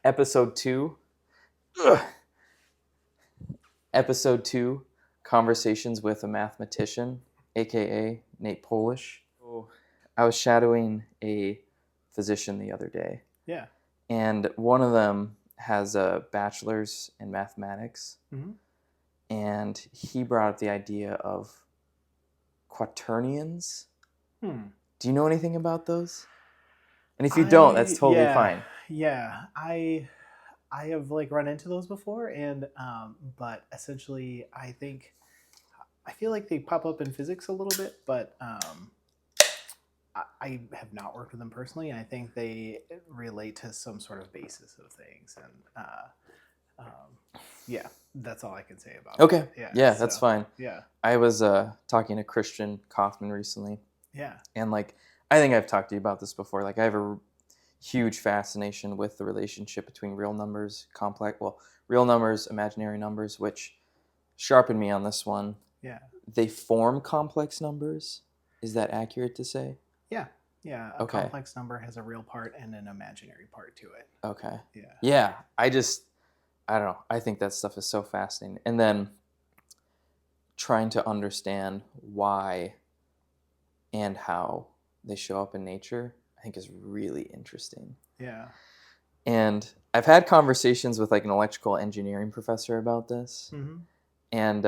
Episode 2. Ugh. Episode 2, Conversations with a Mathematician, aka Nate Pollesch. So, I was shadowing a physician the other day. Yeah. And one of them has a bachelor's in mathematics. Mm-hmm. And he brought up the idea of quaternions. Do you know anything about those? And if you don't, that's totally fine. Yeah. I have run into those before, and but essentially, I feel like they pop up in physics a little bit, but I have not worked with them personally, and I think they relate to some sort of basis of things, and yeah, that's all I can say about Okay. it. Yeah, that's fine. Yeah. I was talking to Christian Kaufman recently. Yeah. And I think I've talked to you about this before. I have a huge fascination with the relationship between real numbers, real numbers, imaginary numbers, which sharpened me on this one. Yeah. They form complex numbers. Is that accurate to say? Yeah. Yeah. A complex number has a real part and an imaginary part to it. Okay. Yeah. Yeah. I don't know. I think that stuff is so fascinating. And then trying to understand why and how they show up in nature, I think is really interesting. Yeah. And I've had conversations with an electrical engineering professor about this. Mm-hmm. And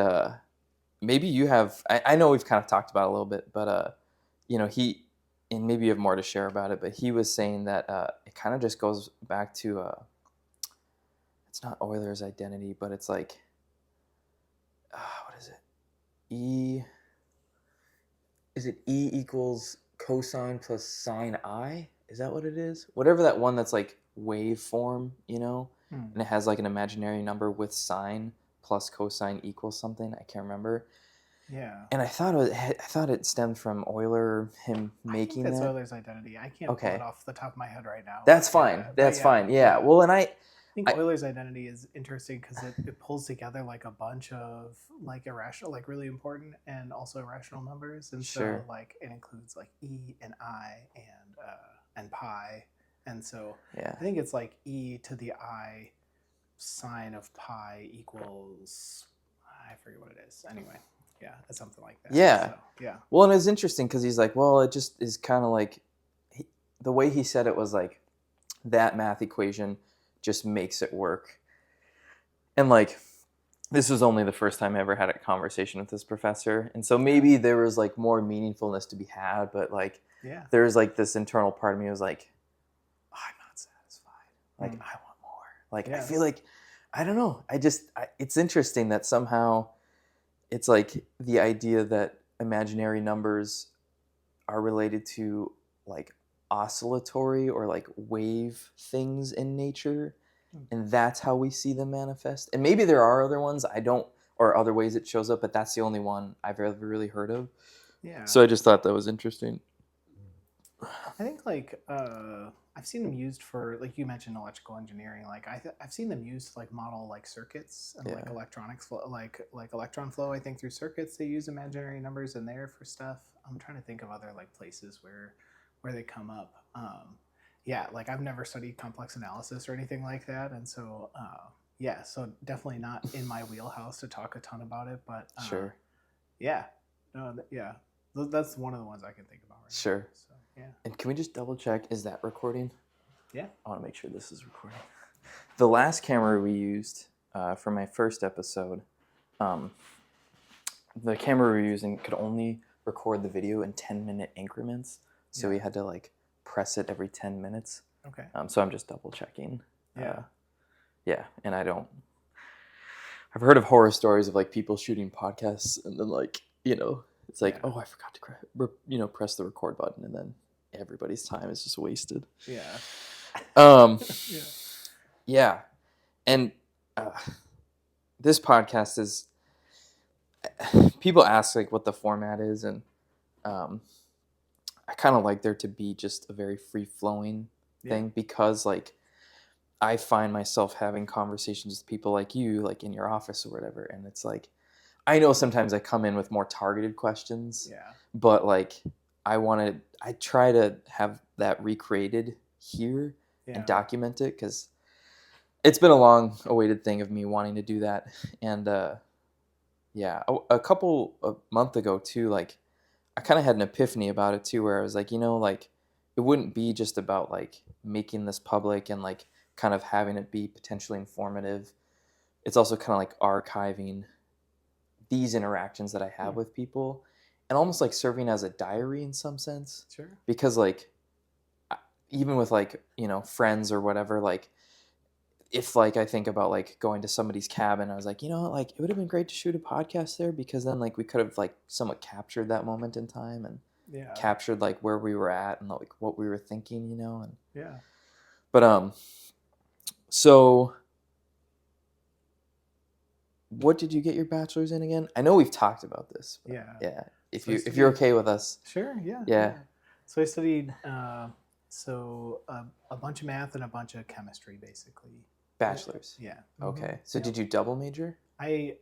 maybe you have, I know we've kind of talked about it a little bit, but and maybe you have more to share about it, but he was saying that it kind of just goes back to, it's not Euler's identity, but it's what is it? Is it E equals cosine plus sine I? Is that what it is? Whatever that one that's wave form, and it has an imaginary number with sine plus cosine equals something. I can't remember. Yeah. And I thought it stemmed from Euler, him making that. That's Euler's identity. I can't pull it off the top of my head right now. That's fine. That's fine. Yeah. Well, and I think Euler's identity is interesting because it pulls together a bunch of irrational, really important and also irrational numbers, and sure. So it includes e and I and pi, and so yeah. I think it's e to the I sine of pi equals, I forget what it is. Anyway, yeah, it's something like that. Yeah. So, yeah. Well, and it's interesting because he's well, it just is kind of the way he said it was that math equation just makes it work. And this was only the first time I ever had a conversation with this professor, and so maybe there was more meaningfulness to be had, but there's this internal part of me was I'm not satisfied. I want more. I feel I don't know. It's interesting that somehow it's the idea that imaginary numbers are related to oscillatory or wave things in nature, and that's how we see them manifest. And maybe there are other ones or other ways it shows up, but that's the only one I've ever really heard of. Yeah. So I just thought that was interesting. I think I've seen them used for you mentioned electrical engineering. I've seen them used to model circuits and electronics flow, like electron flow. I think through circuits they use imaginary numbers in there for stuff. I'm trying to think of other places where they come up. I've never studied complex analysis or anything like that, and so so definitely not in my wheelhouse to talk a ton about it. But sure, that's one of the ones I can think about right now. So, yeah. And can we just double check? Is that recording? Yeah. I want to make sure this is recording. The last camera we used for my first episode, the camera we were using could only record the video in 10-minute increments. So we had to press it every 10 minutes. Okay. So I'm just double checking. Yeah. And I've heard of horror stories of people shooting podcasts and then it's oh, I forgot to press the record button, and then everybody's time is just wasted. Yeah. Yeah. And this podcast is, people ask what the format is, and I kind of like there to be just a very free-flowing thing, because I find myself having conversations with people like you, in your office or whatever, and it's I know sometimes I come in with more targeted questions, but I try to have that recreated here and document it, because it's been a long awaited thing of me wanting to do that. And yeah, a month ago too, like I kind of had an epiphany about it too, where I was like, like it wouldn't be just about like making this public and like kind of having it be potentially informative. It's also kind of like archiving these interactions that I have Hmm. with people and almost like serving as a diary in some sense. Sure. Because like even with like, friends or whatever, like if like I think about like going to somebody's cabin, I was like, like it would have been great to shoot a podcast there because then like we could have like somewhat captured that moment in time and Yeah. captured like where we were at and like what we were thinking, and Yeah. but so what did you get your bachelor's in again? I know we've talked about this, but Yeah. yeah. So I If you're studied. okay with us. Sure. Yeah. Yeah. Yeah. So I studied a bunch of math and a bunch of chemistry, basically. Bachelor's. Yeah. Hmm. Okay. So Yeah. did you double major? I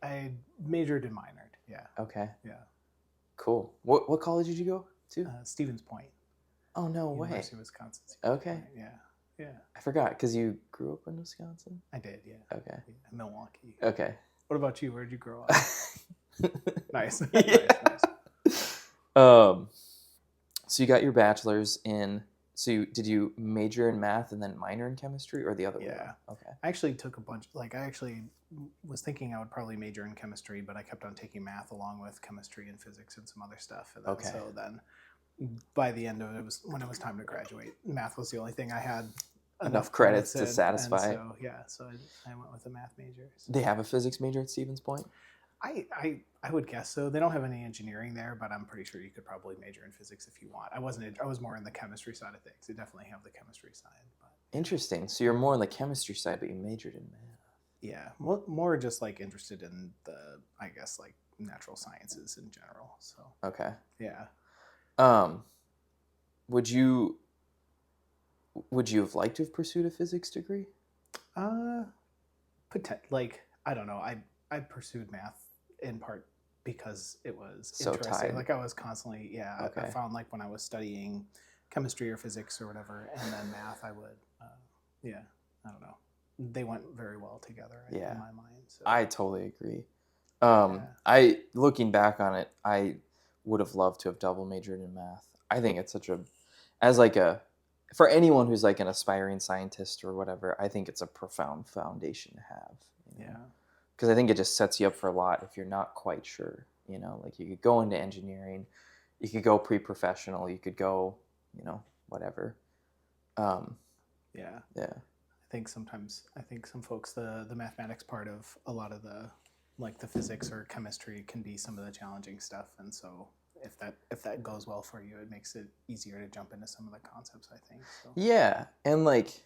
majored and minored. Yeah. Okay. Yeah. Cool. What college did you go to? Stevens Point, Oh, no way. University of Wisconsin. Stevens Okay. Point. Yeah. Yeah. I forgot because you grew up in Wisconsin. I did. Yeah. Okay. Yeah. Milwaukee. Okay. What about you? Where did you grow up? Nice. Yeah. Nice. So you got your bachelor's in. So did you major in math and then minor in chemistry, or the other way Yeah. around? Okay. I actually took a bunch. Like I actually was thinking I would probably major in chemistry, but I kept on taking math along with chemistry and physics and some other stuff. And then, Okay. so then by the end of it, was when it was time to graduate. Math was the only thing I had Enough credits to in, satisfy. And so yeah, so I went with a math major. So. They have a physics major at Stevens Point? I would guess so. They don't have any engineering there, but I'm pretty sure you could probably major in physics if you want. I was more in the chemistry side of things. They definitely have the chemistry side. But Interesting. So you're more on the chemistry side, but you majored in math. yeah, more just like interested in the, I guess, like natural sciences in general. So Okay. yeah. Would you have liked to have pursued a physics degree? Like I don't know. I pursued math in part because it was So interesting. tied. Like I was constantly, yeah. Okay. I found like when I was studying chemistry or physics or whatever, and then math, I would, yeah. I don't know. They went very well together in my mind. So. I totally agree. Yeah. I looking back on it, I would have loved to have double majored in math. I think it's such a as like a for anyone who's like an aspiring scientist or whatever, I think it's a profound foundation to have. Yeah. Because I think it just sets you up for a lot if you're not quite sure. Like you could go into engineering, you could go pre-professional, you could go, whatever. Yeah. Yeah. I think some folks the mathematics part of a lot of the like the physics or chemistry can be some of the challenging stuff, and so if that goes well for you, it makes it easier to jump into some of the concepts, I think. So. Yeah, and like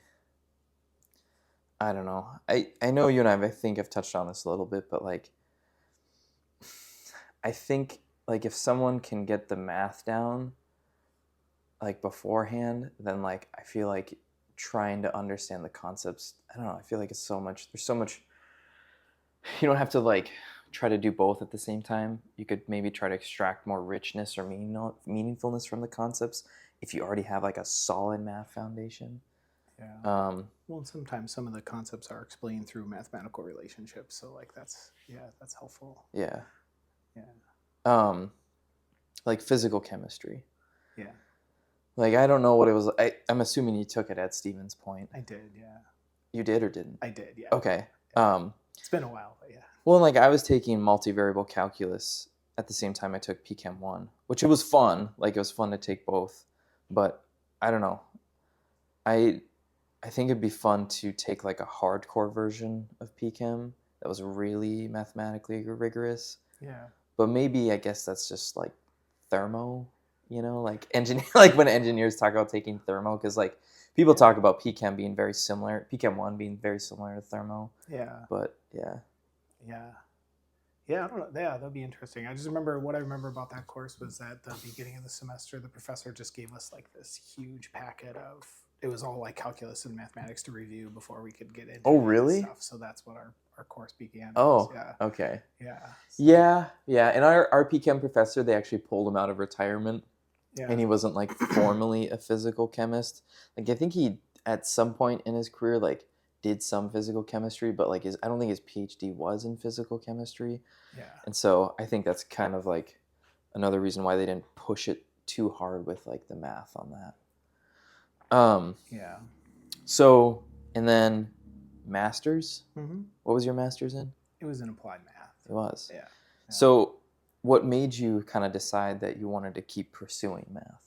I don't know. I know you and I think I've touched on this a little bit, but like I think like if someone can get the math down like beforehand, then like I feel like trying to understand the concepts, I don't know, I feel like there's so much you don't have to like try to do both at the same time. You could maybe try to extract more richness or meaningfulness from the concepts if you already have like a solid math foundation. Yeah. Well, sometimes some of the concepts are explained through mathematical relationships, so like that's helpful. Yeah. Yeah. Like physical chemistry. Yeah. Like I don't know what it was. I'm assuming you took it at Stevens Point. I did. Yeah. You did or didn't? I did. Yeah. Okay. It's been a while, but yeah. Well, like I was taking multivariable calculus at the same time I took PChem 1, which it was fun. Like it was fun to take both, but I don't know. I think it'd be fun to take like a hardcore version of PChem that was really mathematically rigorous. Yeah. But maybe I guess that's just like thermo, like engineer. Like when engineers talk about taking thermo, because like people talk about PChem being very similar, PChem 1 being very similar to thermo. Yeah. But yeah. Yeah. Yeah, I don't know. Yeah, that'd be interesting. I just remember what I remember about that course was that at the beginning of the semester, the professor just gave us like this huge packet of. It was all like calculus and mathematics to review before we could get into. Oh, really? Stuff. So that's what our course began. Oh, yeah. Okay. Yeah. So. Yeah. And our PChem professor, they actually pulled him out of retirement. Yeah. And he wasn't like formally a physical chemist. Like I think he at some point in his career like did some physical chemistry, but like I don't think his PhD was in physical chemistry. Yeah. And so I think that's kind of like another reason why they didn't push it too hard with like the math on that. Yeah. So and then masters. Hmm. What was your masters in? It was in applied math. It was. Yeah. Yeah. So what made you kind of decide that you wanted to keep pursuing math?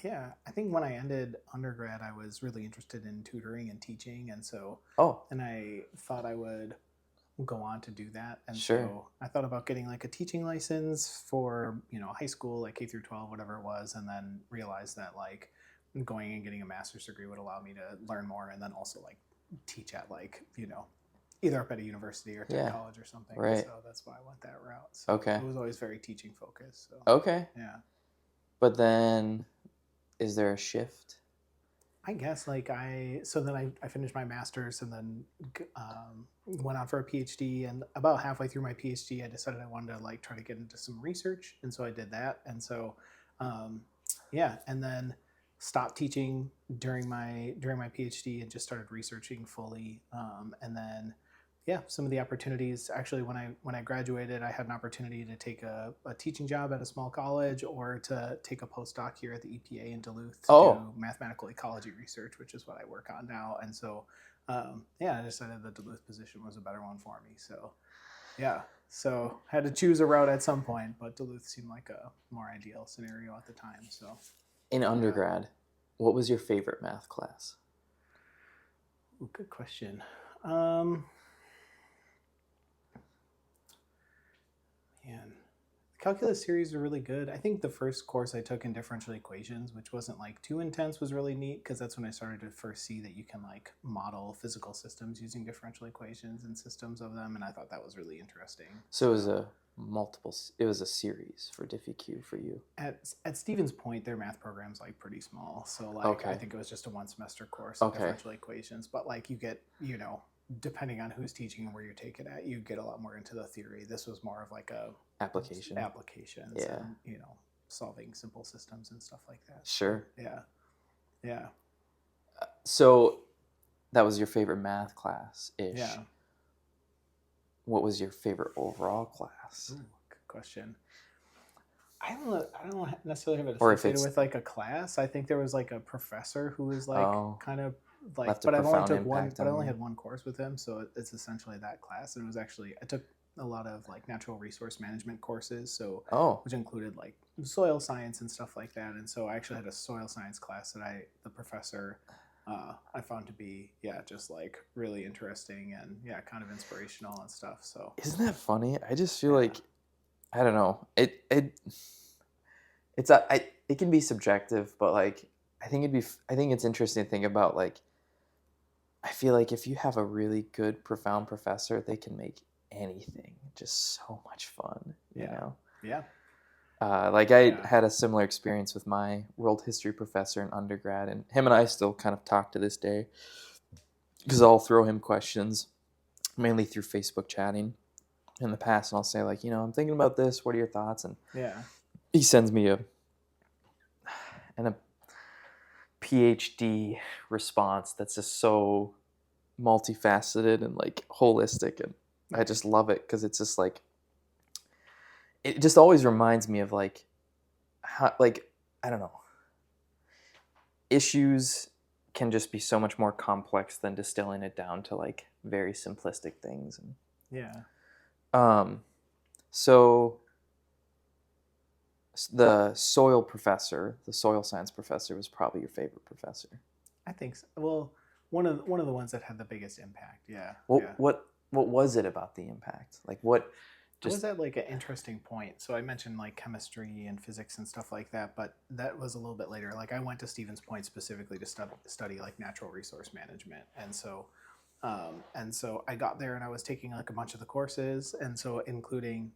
Yeah, I think when I ended undergrad, I was really interested in tutoring and teaching, and so, Oh, and I thought I would go on to do that, and sure. so I thought about getting like a teaching license for high school, like K through 12, whatever it was, and then realized that like going and getting a master's degree would allow me to learn more, and then also like teach at like either up at a university or tech Yeah. college or something. And Right. so that's why I went that route. So Okay. it was always very teaching focused. So Okay. yeah. But then is there a shift? I guess like so then I finished my master's and then went on for a PhD, and about halfway through my PhD I decided I wanted to like try to get into some research, and so I did that, and so um, yeah, and then stopped teaching during my PhD and just started researching fully, and then yeah, some of the opportunities actually when I graduated, I had an opportunity to take a teaching job at a small college or to take a postdoc here at the EPA in Duluth to Oh, do mathematical ecology research, which is what I work on now. And so yeah, I decided the Duluth position was a better one for me. So yeah, so had to choose a route at some point, but Duluth seemed like a more ideal scenario at the time. So in yeah. undergrad, what was your favorite math class? Ooh, good question. Um, Man, calculus series are really good. I think the first course I took in differential equations, which wasn't like too intense, was really neat because that's when I started to first see that you can like model physical systems using differential equations and systems of them, and I thought that was really interesting. So it was it was a series for DiffyQ for you. At Stevens Point, their math program's like pretty small, so like I Okay. think it was just a one semester course of Okay. differential equations, but like you get depending on who's teaching and where you take it at, you get a lot more into the theory. This was more of like a Application. applications Yeah. and solving simple systems and stuff like that. Sure. Yeah, yeah, So that was your favorite math class ish. yeah. What was your favorite overall class? Ooh, good question. I don't necessarily have it Or if associated it's with like a class. I think there was like a professor who was like oh kind of like, left a but I've only profound took one, impact but I on only you. had one course with him, so it's essentially that class. And it was actually I took a lot of like natural resource management courses, so Oh, which included like soil science and stuff like that. And so I actually had a soil science class that the professor I found to be just like really interesting and kind of inspirational and stuff. So isn't that funny? I just feel yeah, like I don't know. It can be subjective, but like I think it's interesting to think about like I feel like if you have a really good profound professor, they can make anything just so much fun, you yeah, know. yeah, Like I yeah. had a similar experience with my world history professor in undergrad, and him and I still kind of talk to this day because I'll throw him questions mainly through Facebook chatting in the past, and I'll say like, I'm thinking about this. What are your thoughts? And Yeah. he sends me a PhD response that's just so multifaceted and like holistic, and I Nice. just love it because it's just like it just always reminds me of like how like I don't know, issues can just be so much more complex than distilling it down to like very simplistic things. And Yeah. so the soil science professor was probably your favorite professor. I think so. Well, one of the ones that had the biggest impact. Yeah. what Yeah. what what was it about the impact, like what I was just at like an interesting point. So I mentioned like chemistry and physics and stuff like that, but that was a little bit later. Like I went to Stevens Point specifically to study like natural resource management, and so I got there and I was taking like a bunch of the courses, and so including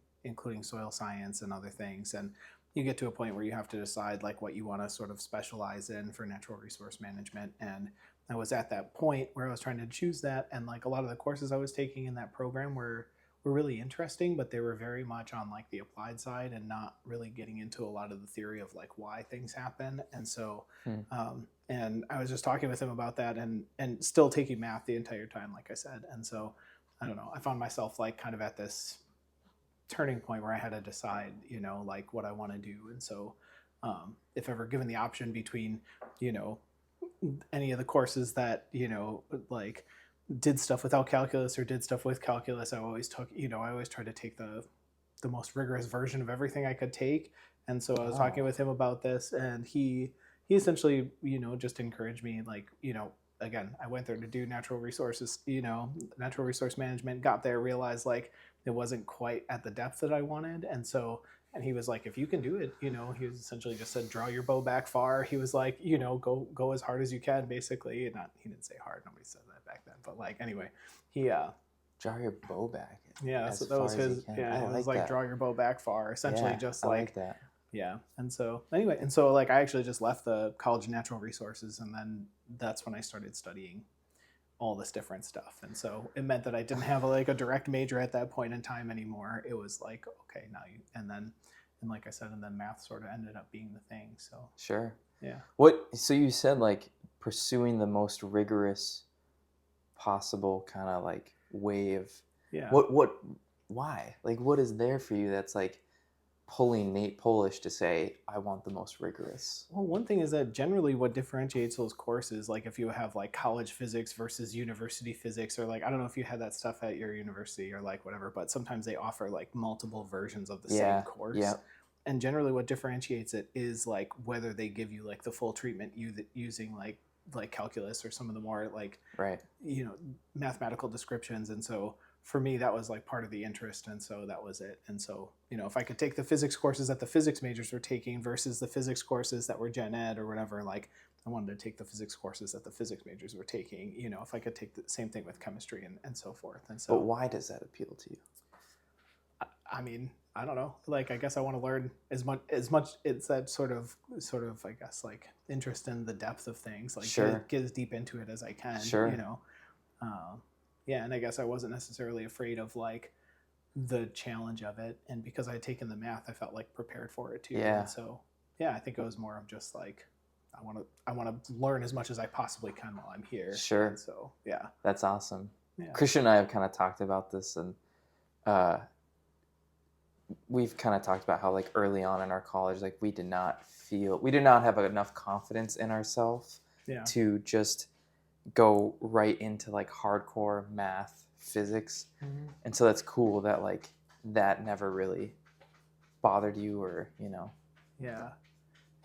soil science and other things, and you get to a point where you have to decide like what you want to sort of specialize in for natural resource management. And I was at that point where I was trying to choose that, and like a lot of the courses I was taking in that program were really interesting, but they were very much on like the applied side and not really getting into a lot of the theory of like why things happen. And so hmm, and I was just talking with him about that, and still taking math the entire time, like I said. And so I don't know, I found myself like kind of at this turning point where I had to decide, like what I want to do. And so if ever given the option between, you know, any of the courses that, like did stuff without calculus or did stuff with calculus, I always took, I always tried to take the most rigorous version of everything I could take. And so I was talking Oh, with him about this, and he essentially, just encouraged me, like, again, I went there to do natural resources, natural resource management, got there, realized like it wasn't quite at the depth that I wanted. And so, and he was like, if you can do it, he was essentially just said, draw your bow back far. He was like, go as hard as you can, basically. And not, he didn't say hard. Nobody said that back then. But like, anyway, he, draw your bow back yeah, as that was far as you his, can. yeah, I it was like like, that. draw your bow back far, essentially Yeah, just I like like, that. yeah. And so anyway, and so like I actually just left the College of Natural Resources, and then that's when I started studying all this different stuff. And so it meant that I didn't have like a direct major at that point in time anymore. It was like, okay, now you, and like I said, and then math sort of ended up being the thing. So Sure. yeah. So you said like pursuing the most rigorous possible kind of like way of Yeah. what why? Like what is there for you that's like pulling Nate Pollesch to say, I want the most rigorous? Well, one thing is that generally what differentiates those courses, like if you have like college physics versus university physics, or like, I don't know if you had that stuff at your university or like whatever, but sometimes they offer like multiple versions of the same Yeah. course. Yeah. And generally what differentiates it is like whether they give you like the full treatment using like calculus or some of the more like, Right. mathematical descriptions. And so for me, that was like part of the interest. And so that was it. And so, if I could take the physics courses that the physics majors were taking versus the physics courses that were gen ed or whatever, like I wanted to take the physics courses that the physics majors were taking, if I could take the same thing with chemistry and so forth. And But so, why does that appeal to you? I mean, I don't know. Like, I guess I want to learn as much. It's that sort of, I guess, like interest in the depth of things, like Sure. get as deep into it as I can, Sure. Yeah, and I guess I wasn't necessarily afraid of like the challenge of it, and because I had taken the math, I felt like prepared for it too. Yeah. And so, yeah, I think it was more of just like I want to learn as much as I possibly can while I'm here. Sure. And so, yeah, That's awesome. yeah, Christian and I have kind of talked about this, and uh, we've kind of talked about how like early on in our college, like we did not have enough confidence in ourselves yeah, to just go right into like hardcore math, physics. mm-hmm. And so that's cool that like that never really bothered you, or Yeah,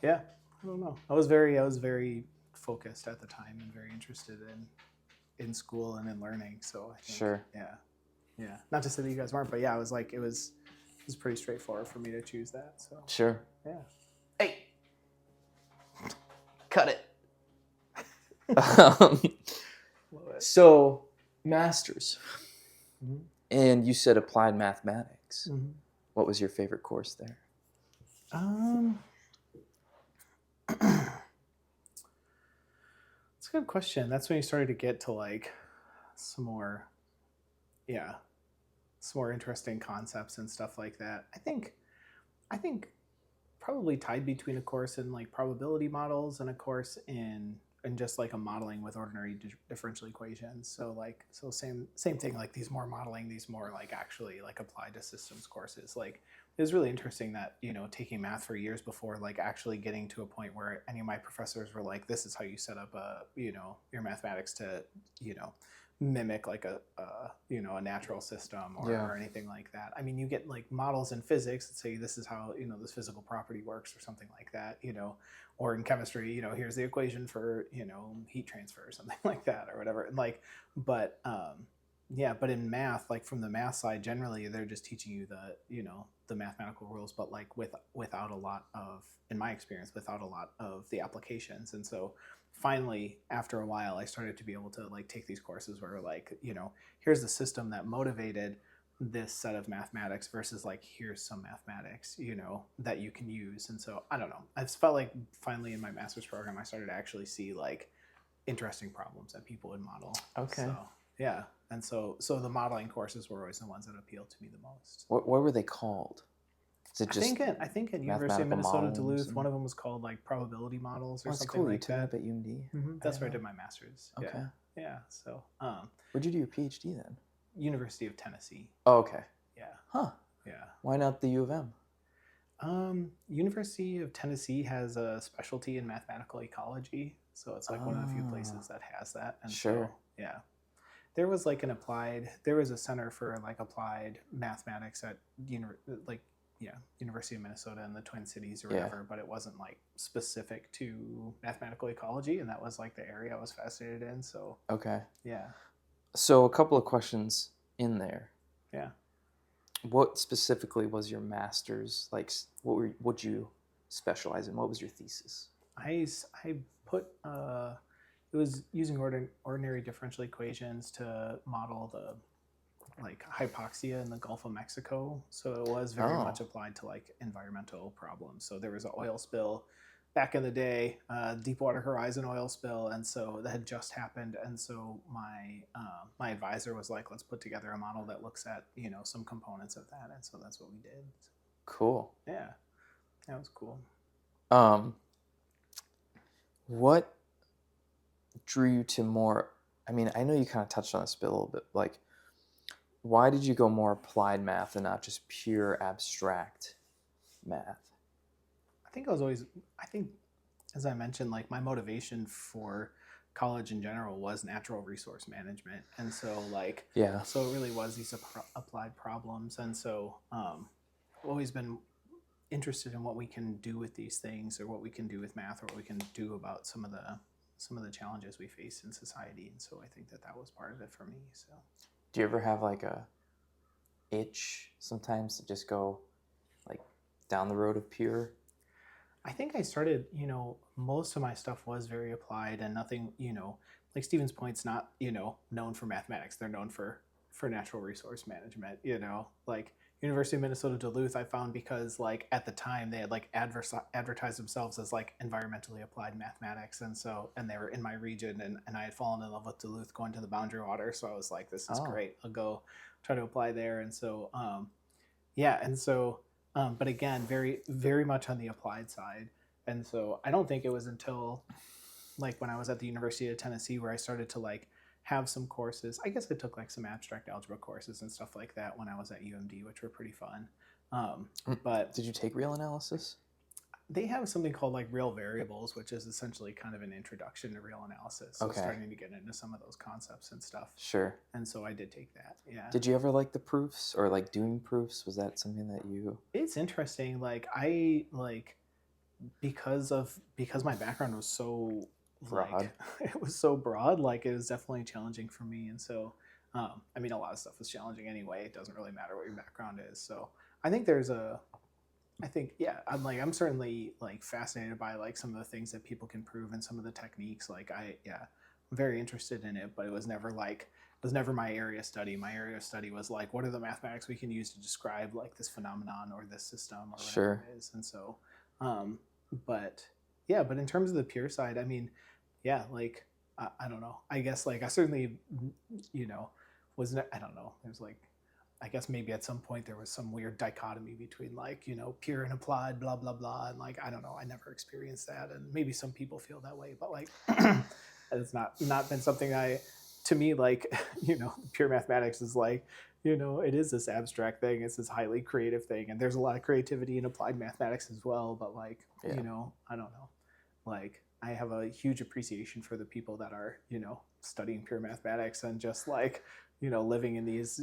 yeah. I don't know. I was very focused at the time and very interested in school and in learning. So I think, Sure. yeah, yeah. Not to say that you guys weren't, but yeah, it was pretty straightforward for me to choose that. So Sure. yeah. Hey, cut it. um, Love it. so masters, Mhm. and you said applied mathematics. Mhm. What was your favorite course there? Um, It's a good question. That's when you started to get to like some more, yeah, some more interesting concepts and stuff like that. I think probably tied between a course in like probability models and a course in just like a modeling with ordinary differential equations. So same thing, like these more modeling, these more like actually like applied to systems courses. Like it was really interesting that, taking math for years before like actually getting to a point where any of my professors were like, this is how you set up your mathematics to, mimic like a natural system or anything like that. I mean, you get like models in physics that say this is how this physical property works or something like that, or in chemistry, here's the equation for heat transfer or something like that or whatever. And like, but yeah, but in math, like from the math side, generally they're just teaching you the mathematical rules, but like without a lot of, in my experience, without a lot of the applications. And so finally, after a while, I started to be able to like take these courses where like, here's the system that motivated this set of mathematics versus like, here's some mathematics, that you can use. And so I don't know, I just felt like finally in my master's program, I started to actually see like interesting problems that people would model. Okay. So yeah. And so the modeling courses were always the ones that appealed to me the most. What were they called? Is it just I think at University of mathematical Minnesota models? Duluth, one of them was called like probability models Oh, or it's something cool. You like took it up that. at UMD. I That's didn't where I did know. my master's. Yeah, Okay. yeah. So, Where'd you do your PhD then? University of Tennessee. Oh, okay. Yeah, Huh. yeah. Why not the U of M? University of Tennessee has a specialty in mathematical ecology, so it's like one of the few Oh, places that has that. And so, sure. yeah, there was like there was a center for like applied mathematics at like yeah, University of Minnesota in the Twin Cities or Yeah. whatever, but it wasn't like specific to mathematical ecology, and that was like the area I was fascinated in. So, Okay. yeah, So a couple of questions in there. yeah. What specifically was your master's like? What'd you specialize in? What was your thesis? I put it was using ordinary differential equations to model the like hypoxia in the Gulf of Mexico. So it was very much Oh, applied to like environmental problems. So there was an oil spill back in the day, Deepwater Horizon oil spill, and so that had just happened. And so my advisor was like, let's put together a model that looks at some components of that. And so that's what we did. cool. Yeah, that was cool. Um, what drew you to more? I mean, I know you kind of touched on this a little bit. Like, why did you go more applied math and not just pure abstract math? I think as I mentioned, like my motivation for college in general was natural resource management, and so Yeah, so it really was these applied problems, and so I've always been interested in what we can do with these things, or what we can do with math, or what we can do about some of the challenges we face in society, and so I think that that was part of it for me. So do you ever have like a itch sometimes to just go like down the road of pure? I think I started, most of my stuff was very applied and nothing, like Stevens Point's not, known for mathematics. They're known for natural resource management, like University of Minnesota Duluth, I found because like at the time they had like advertised themselves as like environmentally applied mathematics. And they were in my region and I had fallen in love with Duluth going to the Boundary Water. So I was like, this is Oh, great. I'll go try to apply there. And so, yeah. And so, but again, very, very much on the applied side. And so I don't think it was until like when I was at the University of Tennessee where I started to like have some courses. I guess I took like some abstract algebra courses and stuff like that when I was at UMD, which were pretty fun. But did you take real analysis? they have something called like real variables, which is essentially kind of an introduction to real analysis. So Okay, starting to get into some of those concepts and stuff. sure. And so I did take that. Yeah. Did you ever like the proofs or like doing proofs? Was that something that you It's interesting. Like because my background was so broad? it was so broad, like it was definitely challenging for me. And so I mean a lot of stuff was challenging anyway. It doesn't really matter what your background is. So I think yeah, I'm certainly like fascinated by like some of the things that people can prove and some of the techniques. I'm very interested in it, but it was never my area of study. My area of study was like, what are the mathematics we can use to describe like this phenomenon or this system or whatever Sure. it is. And so but yeah, but in terms of the pure side, I mean, yeah, like I don't know. I guess like I certainly, you know, wasn't. I don't know. There's like, I guess maybe at some point there was some weird dichotomy between like pure and applied, blah blah blah, and like I don't know. I never experienced that, and maybe some people feel that way, but like it's not been something I. To me, like pure mathematics is like it is this abstract thing. It's this highly creative thing, and there's a lot of creativity in applied mathematics as well. But like, Yeah. I don't know. Like, I have a huge appreciation for the people that are, studying pure mathematics and just like, living in these,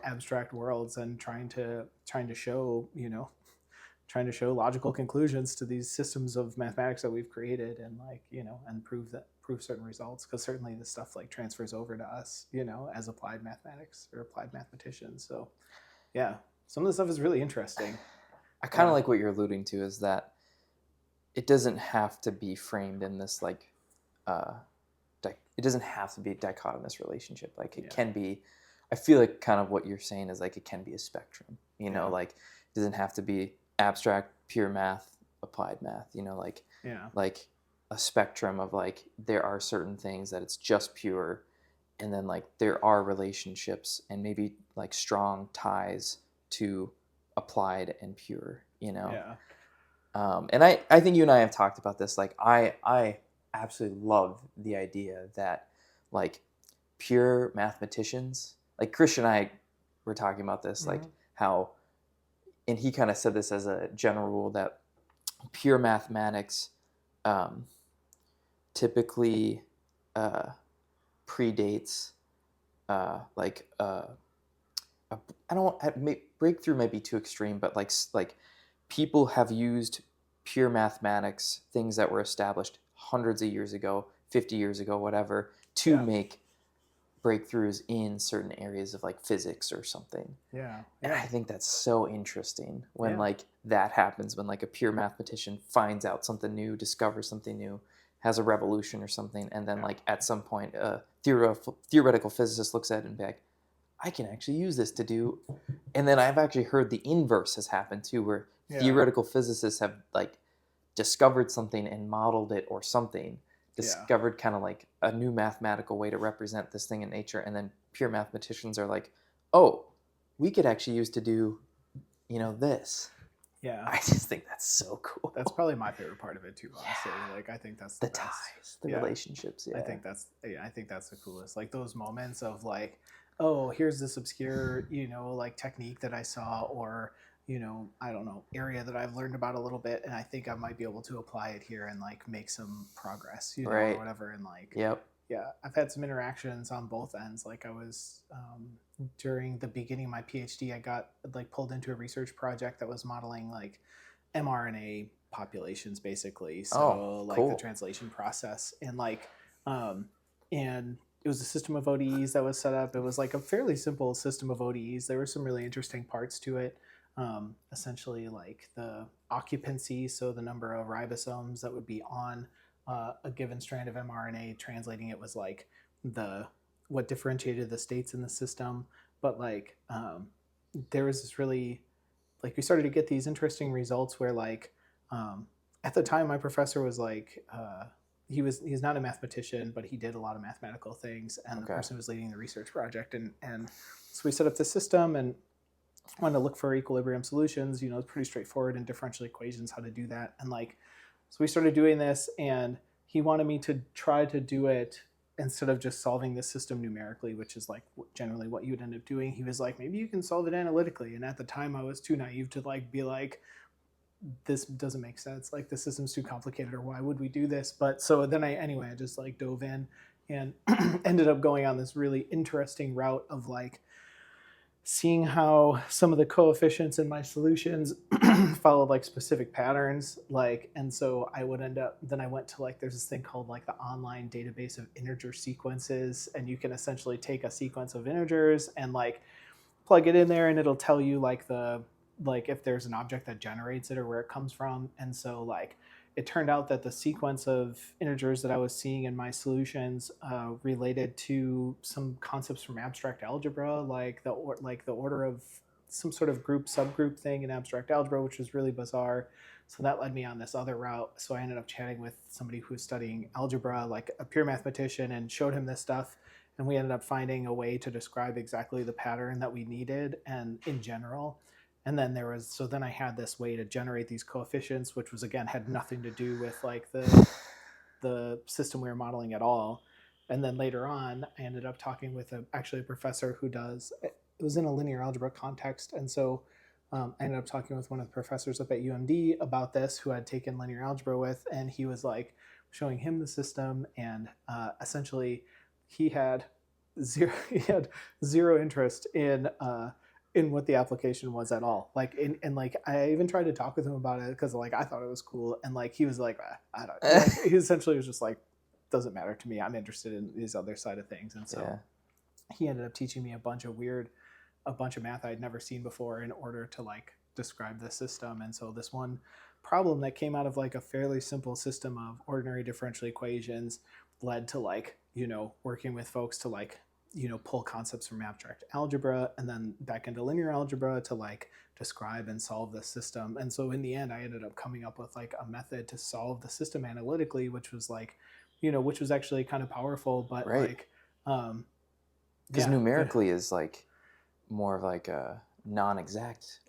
abstract worlds and trying to show, trying to show logical conclusions to these systems of mathematics that we've created and like, and prove certain results, because certainly this stuff like transfers over to us, as applied mathematics or applied mathematicians. So yeah, some of the stuff is really interesting. I kind of like what you're alluding to is that it doesn't have to be framed in this like it doesn't have to be a dichotomous relationship. Like it can be, I feel like kind of what you're saying is like it can be a spectrum, like it doesn't have to be abstract pure math, applied math, like a spectrum of like there are certain things that it's just pure, and then like there are relationships and maybe like strong ties to applied and pure, Yeah. And I think you and I have talked about this. Like I absolutely love the idea that like pure mathematicians, like Christian and I were talking about this, like Hmm. how, and he kind of said this as a general rule that pure mathematics um, typically uh, predates like a, I don't breakthrough might be too extreme, but like people have used pure mathematics, things that were established hundreds of years ago, 50 years ago, whatever, to Yeah. make breakthroughs in certain areas of like physics or something. Yeah. And Yeah. I think that's so interesting when Yeah. like that happens, when like a pure mathematician finds out something new, discovers something new, has a revolution or something, and then Yeah. like at some point a theoretical physicist looks at it and be like, I can actually use this to do. And then I've actually heard the inverse has happened too, where Yeah. theoretical physicists have like discovered something and modeled it or something, Yeah. discovered kind of like a new mathematical way to represent this thing in nature, and then pure mathematicians are like, oh, we could actually use to do, this. Yeah. I just think that's so That's cool. probably my favorite part of it too, honestly. Yeah, Like I think that's the the best. ties, the Yeah. relationships. Yeah, I think that's the coolest. Like those moments of like, oh, here's this obscure, like technique that I saw, or I don't know, area that I've learned about a little bit, and I think I might be able to apply it here and like make some progress, or right. whatever. And like, Yep. yeah, I've had some interactions on both ends. Like I was during the beginning of my PhD, I got like pulled into a research project that was modeling like mRNA populations, basically. Oh, So like the cool. translation process, and like um, and it was a system of ODEs that was set up. It was like a fairly simple system of ODEs. There were some really interesting parts to it. Essentially, like the occupancy, so the number of ribosomes that would be on a given strand of mRNA, translating it was like the what differentiated the states in the system. But like there was this really like we started to get these interesting results where like um, at the time my professor was like he's not a mathematician, but he did a lot of mathematical things, and the Okay. person was leading the research project, and so we set up the system and wanted to look for equilibrium solutions. It's pretty straightforward in differential equations how to do that, and like so we started doing this, and he wanted me to try to do it instead of just solving the system numerically, which is like generally what you would end up doing. He was like, maybe you can solve it analytically. And at the time, I was too naive to like be like, this doesn't make sense. Like the system's too complicated, or why would we do this? But so then I just like dove in and ended up going on this really interesting route of like seeing how some of the coefficients in my solutions followed like specific patterns, like, and so I would end up, then I went to like there's this thing called like the online database of integer sequences, and you can essentially take a sequence of integers and like plug it in there, and it'll tell you like the like if there's an object that generates it or where it comes from. And so like it turned out that the sequence of integers that I was seeing in my solutions related to some concepts from abstract algebra, like the order of some sort of group subgroup thing in abstract algebra, which was really bizarre. So that led me on this other route. So I ended up chatting with somebody who was studying algebra, like a pure mathematician, and showed him this stuff, and we ended up finding a way to describe exactly the pattern that we needed and in general. And then then I had this way to generate these coefficients, which was again had nothing to do with like the system we were modeling at all. And then later on I ended up talking with actually a professor who does it was in a linear algebra context. And so I ended up talking with one of the professors up at UMD about this, who I'd taken linear algebra with, and he was like showing him the system, and essentially he had he had zero interest in what the application was at all. Like, and like I even tried to talk with him about it because like I thought it was cool, and like he was like, I don't. Like, he essentially was just like, doesn't matter to me. I'm interested in these other side of things, and so Yeah. he ended up teaching me a bunch of math I'd never seen before in order to like describe the system. And so this one problem that came out of like a fairly simple system of ordinary differential equations led to like, working with folks to like, pull concepts from abstract algebra and then back into linear algebra to like describe and solve the system. And so in the end, I ended up coming up with like a method to solve the system analytically, which was like, which was actually kind of powerful, but Right. like, um, Because yeah, numerically is like more of like a non-exact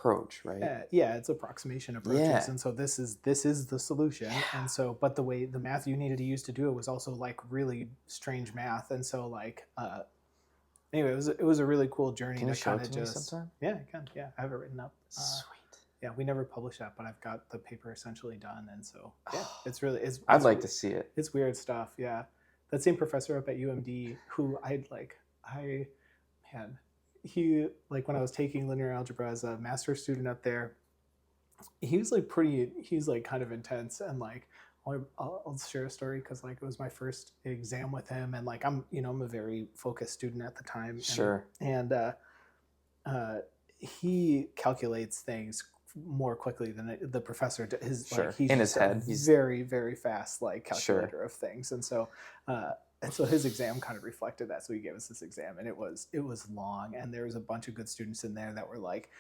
approach, right? Yeah, it's approximation approaches, Yeah. and so this is the solution. Yeah. And so, but the way the math you needed to use to do it was also like really strange math, and so like anyway, it was a really cool journey Can you to show kind it of to me just sometime? yeah, I can, yeah, I have it written up. Sweet. Yeah, we never published that, but I've got the paper essentially done, and so yeah, it's really I'd like to see it. it's weird stuff. Yeah, that same professor up at UMD who I man, he like when I was taking linear algebra as a master's student up there, he was like he's like kind of intense, and like I'll share a story because like it was my first exam with him, and like I'm a very focused student at the time, Sure. and uh, he calculates things more quickly than the professor. His Sure. like he's In just his head, a he's very very fast like sure. calculator of things, and so his exam kind of reflected that. So he gave us this exam, and it was long, and there was a bunch of good students in there that were like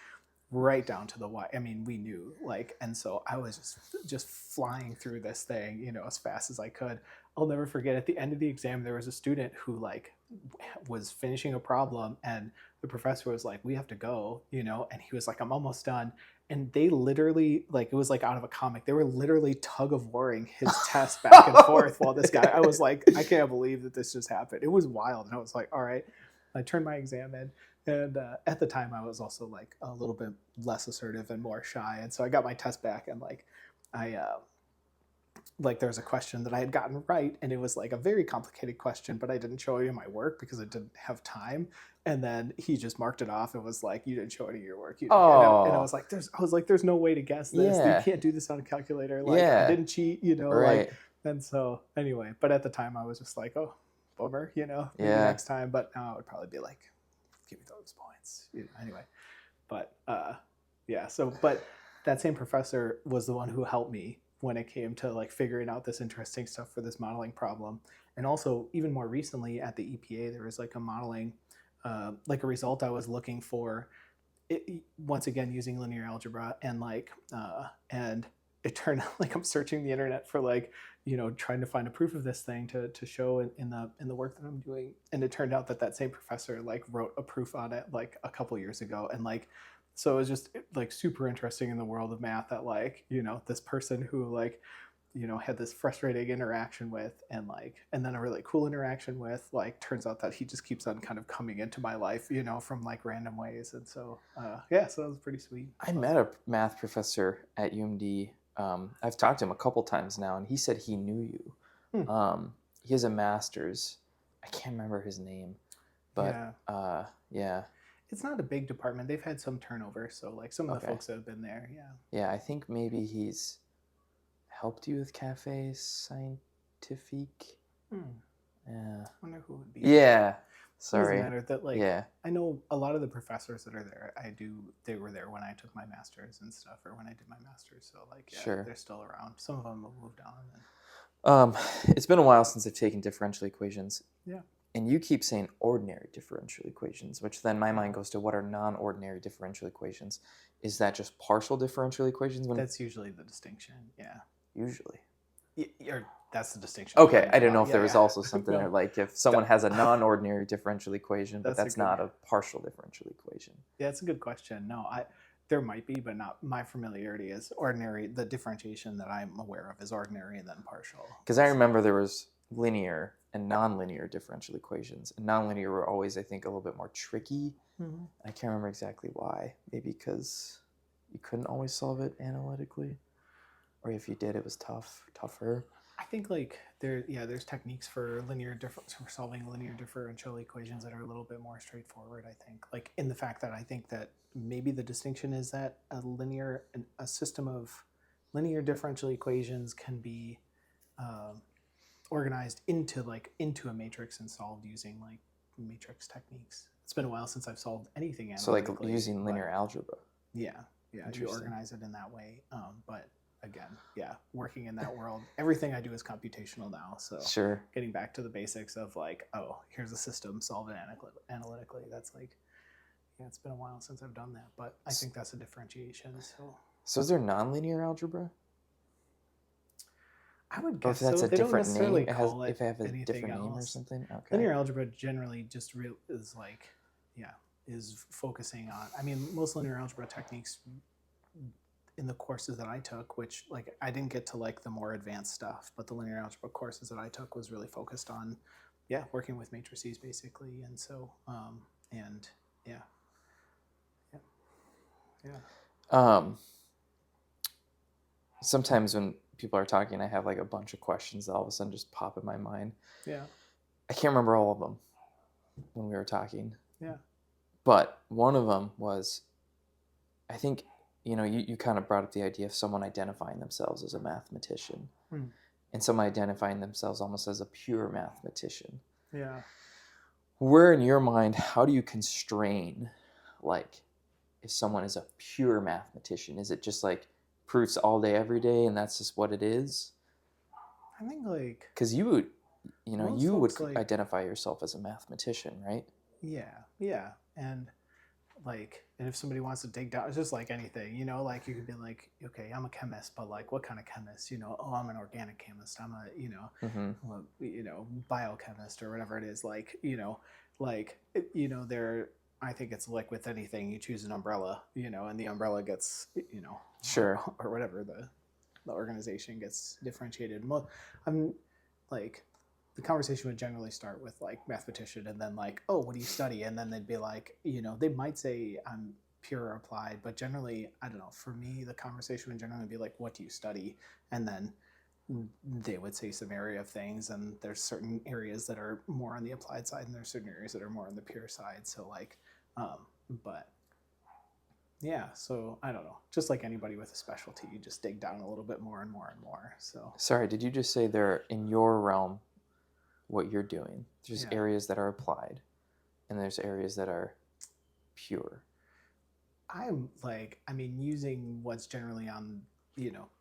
right down to the why. I mean, we knew like, and so I was just flying through this thing, as fast as I could. I'll never forget at the end of the exam, there was a student who like was finishing a problem, and the professor was like, "We have to go," and he was like, "I'm almost done." And they literally like it was like out of a comic. They were literally tug of warring his test back and forth while this guy. I was like, I can't believe that this just happened. It was wild, and I was like, all right. I turned my exam in, and at the time I was also like a little bit less assertive and more shy, and so I got my test back, and like I like there was a question that I had gotten right, and it was like a very complicated question, but I didn't show any of my work because I didn't have time. And then he just marked it off and was like, "You didn't show any of your work." And I Oh. was like, "There's no way to guess this. You Yeah. can't do this on a calculator. Like I Yeah. didn't cheat, Right. like." And so anyway, but at the time I was just like, "Oh, bummer, maybe Yeah. next time." But now I would probably be like, "Give me those points," Anyway, but yeah. So, but that same professor was the one who helped me when it came to like figuring out this interesting stuff for this modeling problem. And also, even more recently at the EPA, there was like a modeling, like a result I was looking for. Once again, using linear algebra, and it turned out like I'm searching the internet for like trying to find a proof of this thing to show in the work that I'm doing, and it turned out that same professor like wrote a proof on it like a couple years ago, and like so it was just like super interesting in the world of math that like this person who like had this frustrating interaction with, and then a really cool interaction with, like turns out that he just keeps on kind of coming into my life from like random ways. And so yeah, so that was pretty sweet. I met a math professor at UMD. I've talked to him a couple times now, and he said he knew you. He has a master's. I can't remember his name, but yeah. It's not a big department. They've had some turnover, so like some of the folks that have been there, yeah, I think maybe he's helped you with Cafe Scientifique. Yeah. I wonder who would be. Yeah. Sorry. It doesn't matter that like yeah. I know a lot of the professors that are there. They were there when I took my master's and stuff, or when I did my master's. So like they're still around. Some of them have moved on. It's been a while since I've taken differential equations. Yeah. And you keep saying ordinary differential equations, which then my mind goes to what are non-ordinary differential equations? Is that just partial differential equations? That's usually the distinction. Yeah. Usually. Or that's the distinction. Okay, I didn't know if there was also something there, like if someone has a non-ordinary differential equation, but that's not a partial differential equation. Yeah, it's a good question. No, there might be, but not my familiarity is ordinary. The differentiation that I'm aware of is ordinary and then partial. Because I remember there was linear and nonlinear differential equations. And nonlinear were always, I think, a little bit more tricky. Mm-hmm. I can't remember exactly why. Maybe because you couldn't always solve it analytically, or if you did, it was tougher. I think like there's techniques for solving linear differential equations that are a little bit more straightforward. I think like in the fact that I think that maybe the distinction is that a system of linear differential equations can be organized into a matrix and solved using like matrix techniques. It's been a while since I've solved anything analytically. So like using linear algebra. Yeah, you organize it in that way. But again, working in that world, everything I do is computational now. So getting back to the basics of like, oh, here's a system, solve it analytically. That's like, it's been a while since I've done that, but I think that's a differentiation. So is there nonlinear algebra? I would guess if that's so. a They different don't necessarily name, call it if it has a anything different name or else. something. Okay. Linear algebra generally just is like, is focusing on. I mean, most linear algebra techniques in the courses that I took, which like I didn't get to like the more advanced stuff, but the linear algebra courses that I took was really focused on, yeah, working with matrices basically, and so and yeah, yeah, yeah. Um, Sometimes when people are talking, I have like a bunch of questions that all of a sudden just pop in my mind. Yeah. I can't remember all of them when we were talking, Yeah. but one of them was, I think, you kind of brought up the idea of someone identifying themselves as a mathematician Hmm. and someone identifying themselves almost as a pure mathematician. Yeah. Where in your mind, how do you constrain, like, if someone is a pure mathematician? Is it just like proofs all day, every day, and that's just what it is? I think like Because most you would folks like, identify yourself as a mathematician, right? yeah, yeah, and like, and if somebody wants to dig down, it's just like anything, you know, like you could be like, okay, I'm a chemist, but like, what kind of chemist? You know, oh, I'm an organic chemist. I'm a, Mm-hmm. biochemist or whatever it is. Like, there. I think it's like with anything, you choose an umbrella, and the umbrella gets, Sure. or whatever the organization gets differentiated. I'm like the conversation would generally start with like mathematician and then like, oh, what do you study? And then they'd be like, they might say I'm pure or applied, but generally, I don't know. For me, the conversation would generally be like, what do you study? And then they would say some area of things, and there's certain areas that are more on the applied side, and there's certain areas that are more on the pure side. So like, but yeah, so I don't know. Just like anybody with a specialty, you just dig down a little bit more and more and more. So Sorry, did you just say there in your realm what you're doing? There's yeah, areas that are applied, and there's areas that are pure. I mean, using what's generally on,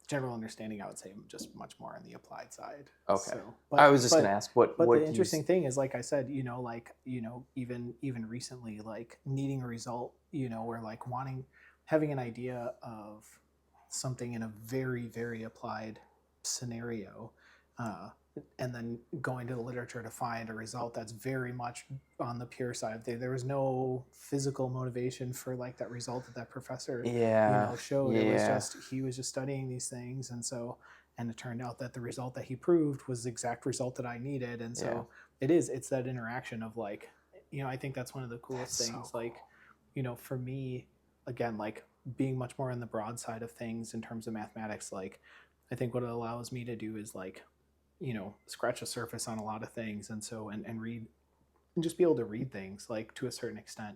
general understanding, I would say I'm just much more on the applied side. Okay. So, I but was just gonna ask but the what do you? interesting thing is, like I said, even recently, like needing a result, or like having an idea of something in a very very applied scenario, uh, and then going to the literature to find a result that's very much on the pure side of things. There was no physical motivation for like that result that professor, Yeah, showed. It was yeah, just he was just studying these things, and it turned out that the result that he proved was the exact result that I needed. And yeah. so it's that interaction of like, I think that's one of the coolest That's so things. cool. Like, for me, again, like being much more on the broad side of things in terms of mathematics, like I think what it allows me to do is like, scratch the surface on a lot of things, and so and read and just be able to read things like to a certain extent.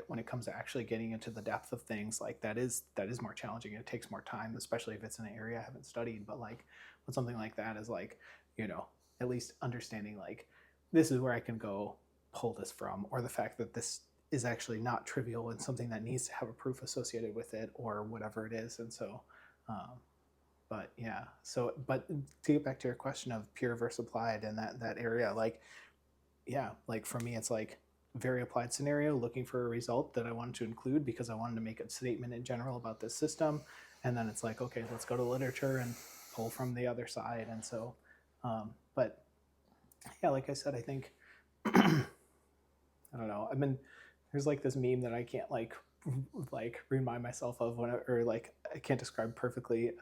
When it comes to actually getting into the depth of things, like that is more challenging. It takes more time, especially if it's in an area I haven't studied. But like with something like that is like, at least understanding like this is where I can go pull this from, or the fact that this is actually not trivial and something that needs to have a proof associated with it, or whatever it is. And so but yeah, so but to get back to your question of pure versus applied and that area, like, yeah, like for me, it's like very applied scenario, looking for a result that I wanted to include because I wanted to make a statement in general about this system. And then it's like, okay, let's go to literature and pull from the other side. And so, but yeah, like I said, I think, I don't know. I mean, there's like this meme that I can't like remind myself of when or like I can't describe perfectly,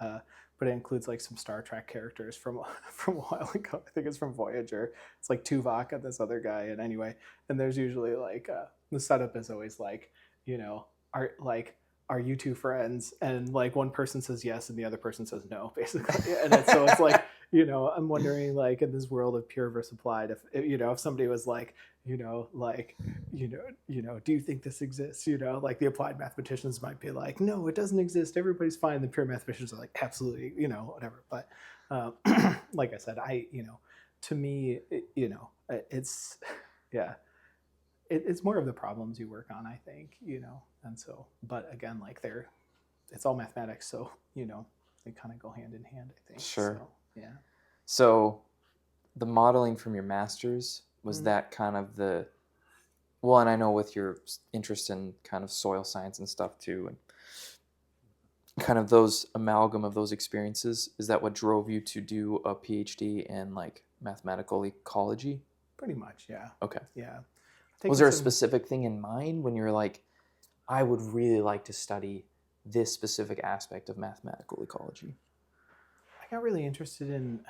but it includes like some Star Trek characters from from a while ago. I think it's from Voyager. It's like Tuvok and this other guy, and anyway, and there's usually like the setup is always like, you know, are you two friends? And like one person says yes and the other person says no, basically. And it's like, I'm wondering like in this world of pure versus applied, if somebody was like, like, do you think this exists? Like the applied mathematicians might be like, no, it doesn't exist. Everybody's fine. The pure mathematicians are like, absolutely, whatever. But like I said, to me, it's, yeah, it's more of the problems you work on, I think, and so, but again, like it's all mathematics. So, they kind of go hand in hand, I think. Sure. So, yeah. So the modeling from your master's, was Mm-hmm. that kind of the, well, and I know with your interest in kind of soil science and stuff too, and kind of those amalgam of those experiences, is that what drove you to do a PhD in like mathematical ecology? Pretty much, yeah. Okay. Yeah. Was taking there a some. specific thing in mind when you're like, I would really like to study this specific aspect of mathematical ecology? I got really interested in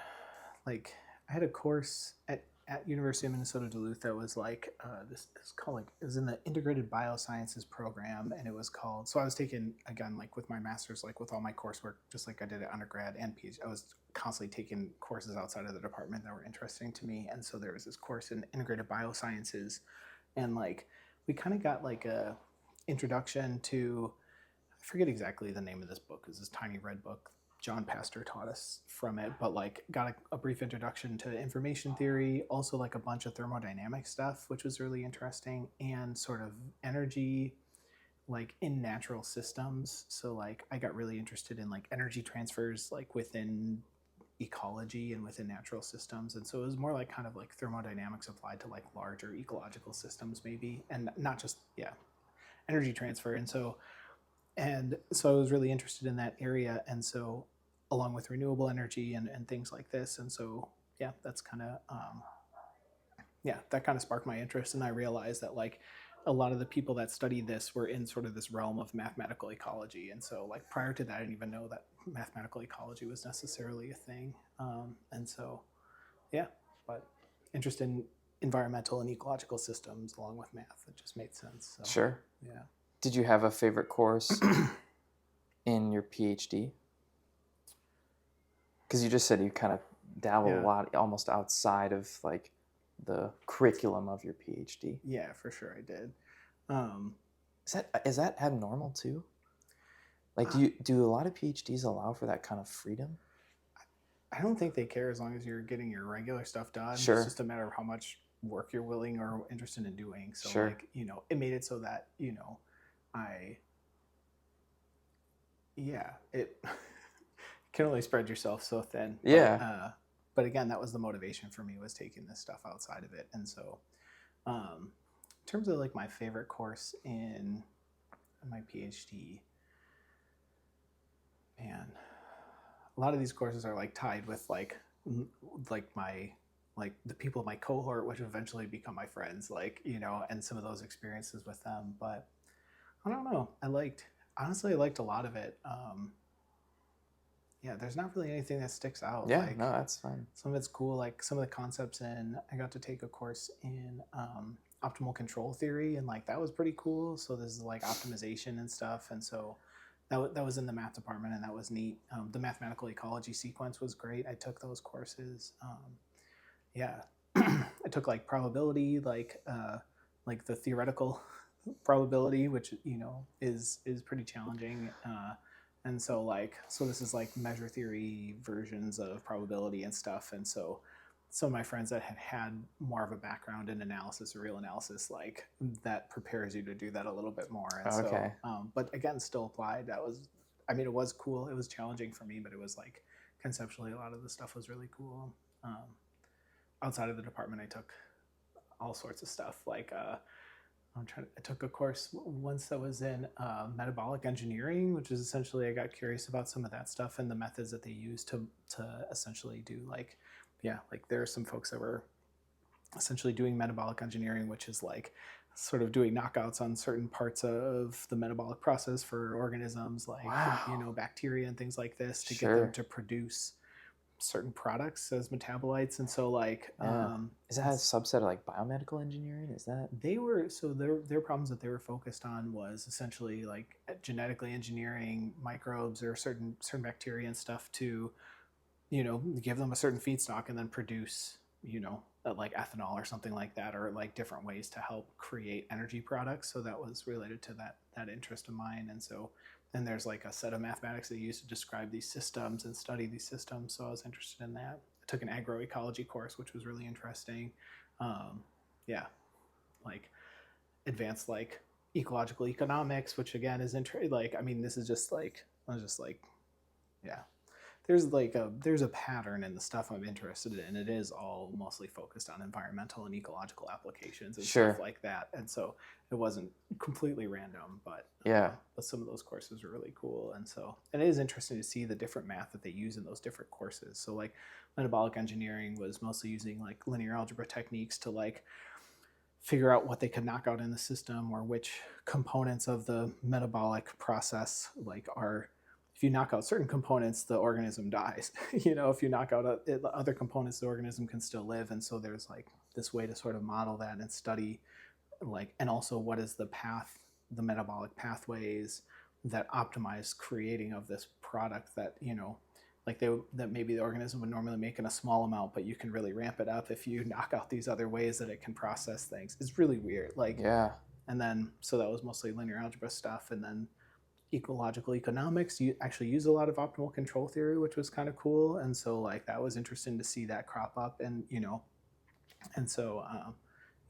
like I had a course at University of Minnesota Duluth that was like this called like it was in the integrated biosciences program, and it was called, so I was taking again like with my master's, like with all my coursework, just like I did at undergrad and PhD, I was constantly taking courses outside of the department that were interesting to me. And so there was this course in integrated biosciences, and like we kind of got like a introduction to, I forget exactly the name of this book. It's this tiny red book. John Pastor taught us from it, but like got a brief introduction to information theory, also like a bunch of thermodynamic stuff, which was really interesting, and sort of energy, like in natural systems. So like I got really interested in like energy transfers, like within ecology and within natural systems. And so it was more like kind of like thermodynamics applied to like larger ecological systems, maybe, and not just, yeah, energy transfer. And so I was really interested in that area. And so, along with renewable energy and things like this. And so, yeah, that's kind of, yeah, that kind of sparked my interest. And I realized that, like, a lot of the people that studied this were in sort of this realm of mathematical ecology. And so, like, prior to that, I didn't even know that mathematical ecology was necessarily a thing. And so, yeah, but interest in environmental and ecological systems along with math, it just made sense. So, Sure. yeah. Did you have a favorite course in your PhD? Because you just said you kind of dabble a Yeah. lot, almost outside of like the curriculum of your PhD. Yeah, for sure I did. Um, Is that abnormal too? Like, uh, do a lot of PhDs allow for that kind of freedom? I don't think they care as long as you're getting your regular stuff done. It's Sure, just a matter of how much work you're willing or interested in doing. So, sure. like, it made it so that, I, yeah, it can only spread yourself so thin. Yeah. But again, that was the motivation for me, was taking this stuff outside of it. And so, in terms of like my favorite course in my PhD, man, a lot of these courses are like tied with like my like the people in my cohort, which eventually become my friends, like, and some of those experiences with them. But I don't know, I liked a lot of it. Yeah, there's not really anything that sticks out. Yeah, Like, no, that's fine. some of it's cool, like some of the concepts in, I got to take a course in optimal control theory, and like that was pretty cool. So this is like optimization and stuff. And so that was in the math department, and that was neat. The mathematical ecology sequence was great. I took those courses. Yeah, I took like probability, like the theoretical probability, which is pretty challenging. And so this is like measure theory versions of probability and stuff. And so some of my friends that had more of a background in analysis or real analysis, like that prepares you to do that a little bit more. And so, Okay. but again, still applied. I mean, it was cool. It was challenging for me, but it was like conceptually, a lot of the stuff was really cool. Um, Outside of the department, I took all sorts of stuff. Like, I took a course once that was in metabolic engineering, which is essentially, I got curious about some of that stuff and the methods that they use to essentially do, like, yeah, like there are some folks that were essentially doing metabolic engineering, which is like sort of doing knockouts on certain parts of the metabolic process for organisms, like, Wow. bacteria and things like this, to get them Sure. to produce certain products as metabolites. And so, like, Yeah. Is that a subset of like biomedical engineering? Is that? their problems that they were focused on was essentially like genetically engineering microbes or certain bacteria and stuff to, give them a certain feedstock and then produce, like ethanol or something like that, or like different ways to help create energy products. So that was related to that interest of mine. And so then there's like a set of mathematics that you use to describe these systems and study these systems. So I was interested in that. I took an agroecology course, which was really interesting. Yeah, like advanced like ecological economics, which again is like, I mean, this is just like, I was just like, yeah, there's a pattern in the stuff I'm interested in. It is all mostly focused on environmental and ecological applications and stuff Sure. like that. And so it wasn't completely random, Yeah. but some of those courses are really cool. And it is interesting to see the different math that they use in those different courses. So like metabolic engineering was mostly using like linear algebra techniques to like figure out what they could knock out in the system, or which components of the metabolic process like are, if you knock out certain components, the organism dies. If you knock out other components, the organism can still live. And so there's like this way to sort of model that and study, like, and also what is the path, the metabolic pathways that optimize creating of this product that, like that maybe the organism would normally make in a small amount, but you can really ramp it up if you knock out these other ways that it can process things. It's really weird. Like, Yeah. and then, so that was mostly linear algebra stuff. And then ecological economics, you actually use a lot of optimal control theory, which was kind of cool. And so like, that was interesting to see that crop up. And, and so,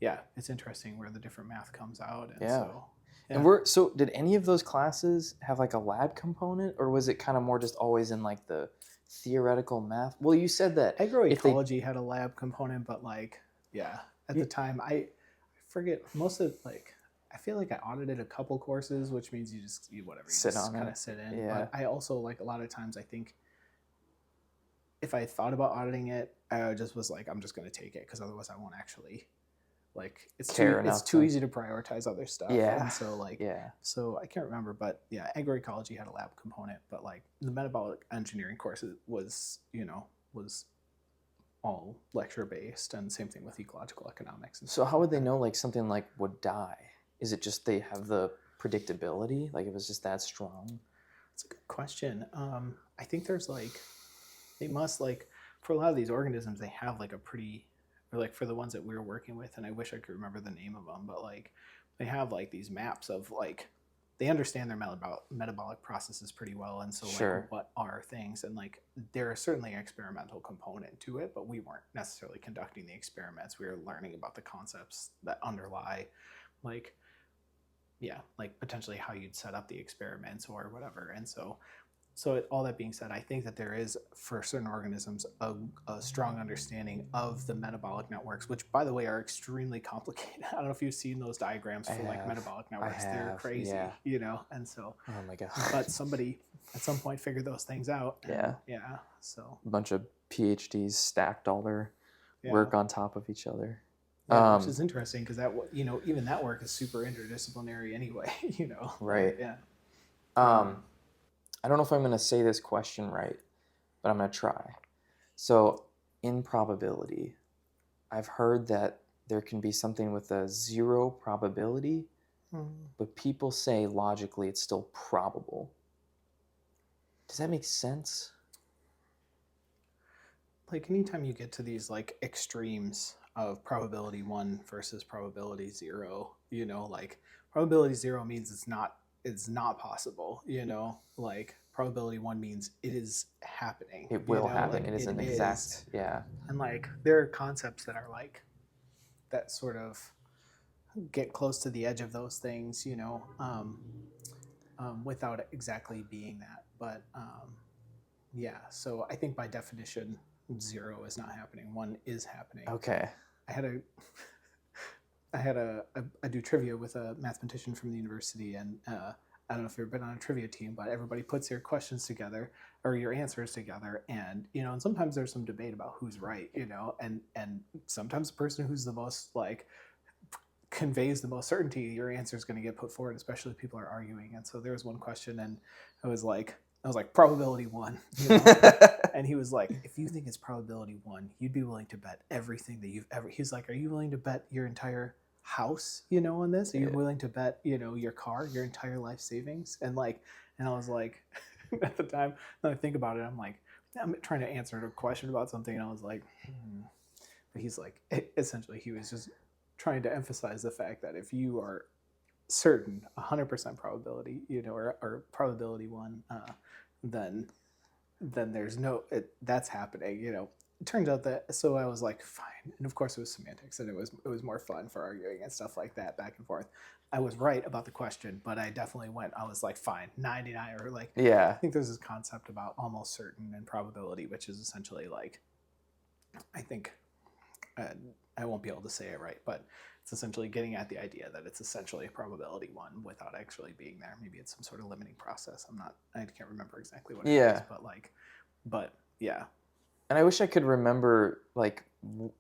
yeah, it's interesting where the different math comes out. And Yeah. so, yeah. And so did any of those classes have like a lab component, or was it kind of more just always in like the theoretical math? Well, you said that agroecology had a lab component, but like, yeah, at the time, I forget most of, like, I feel like I audited a couple courses, which means you just kind of sit in. Yeah. But I also, like, a lot of times I think if I thought about auditing it, I just was like, I'm just going to take it because otherwise I won't actually, like, it's too easy to prioritize other stuff. Yeah. And so like, yeah. So I can't remember, but yeah, agroecology had a lab component, but like the metabolic engineering course was, was all lecture based, and same thing with ecological economics. And so how would they know like something like would die? Is it just they have the predictability? Like it was just that strong? That's a good question. I think there's like, they must, like, for a lot of these organisms, they have like a pretty, or like for the ones that we were working with, and I wish I could remember the name of them, but like they have like these maps of like, they understand their metabolic processes pretty well. And so like, what are things, and like there is certainly an experimental component to it, but we weren't necessarily conducting the experiments. We were learning about the concepts that underlie, like, yeah, like potentially how you'd set up the experiments or whatever. And so all that being said, I think that there is, for certain organisms, a strong understanding of the metabolic networks, which, by the way, are extremely complicated. I don't know if you've seen those diagrams for like metabolic networks. They're crazy, and so, oh my God. But somebody at some point figured those things out. And, so a bunch of PhDs stacked all their work on top of each other. Yeah, which is interesting because that, even that work is super interdisciplinary anyway, Right. I don't know if I'm going to say this question right, but I'm going to try. So, in probability, I've heard that there can be something with a 0 probability, but people say logically it's still probable. Does that make sense? Like, anytime you get to these like extremes of probability 1 versus probability 0, like probability 0 means it's not possible, like probability 1 means it is happening. It will happen. Like, it is an exact, And like there are concepts that are like, that sort of get close to the edge of those things, without exactly being that. But yeah, so I think by definition, 0 is not happening. 1 is happening. Okay. I do trivia with a mathematician from the university, and I don't know if you've ever been on a trivia team, but everybody puts your questions together or your answers together, and and sometimes there's some debate about who's right, and sometimes the person who's the most like conveys the most certainty, your answer is going to get put forward, especially if people are arguing. And so there was one question, and I was like probability 1, and he was like, if you think it's probability 1, you'd be willing to bet everything that you've ever. He's like, are you willing to bet your entire house, on this? Are you willing to bet, your car, your entire life savings? And I was like, at the time, when I think about it, I'm like, I'm trying to answer a question about something, and I was like, But he's like, essentially, he was just trying to emphasize the fact that if you are certain 100% probability, or probability 1, then there's no, that's happening, It turns out that, so I was like, fine. And of course it was semantics, and it was more fun for arguing and stuff like that, back and forth. I was right about the question, but I definitely I was like, fine, 99, or like, I think there's this concept about almost certain and probability, which is essentially like, I think, I won't be able to say it right, but it's essentially getting at the idea that it's essentially a probability 1 without actually being there. Maybe it's some sort of limiting process. I can't remember exactly what it is, but yeah. And I wish I could remember, like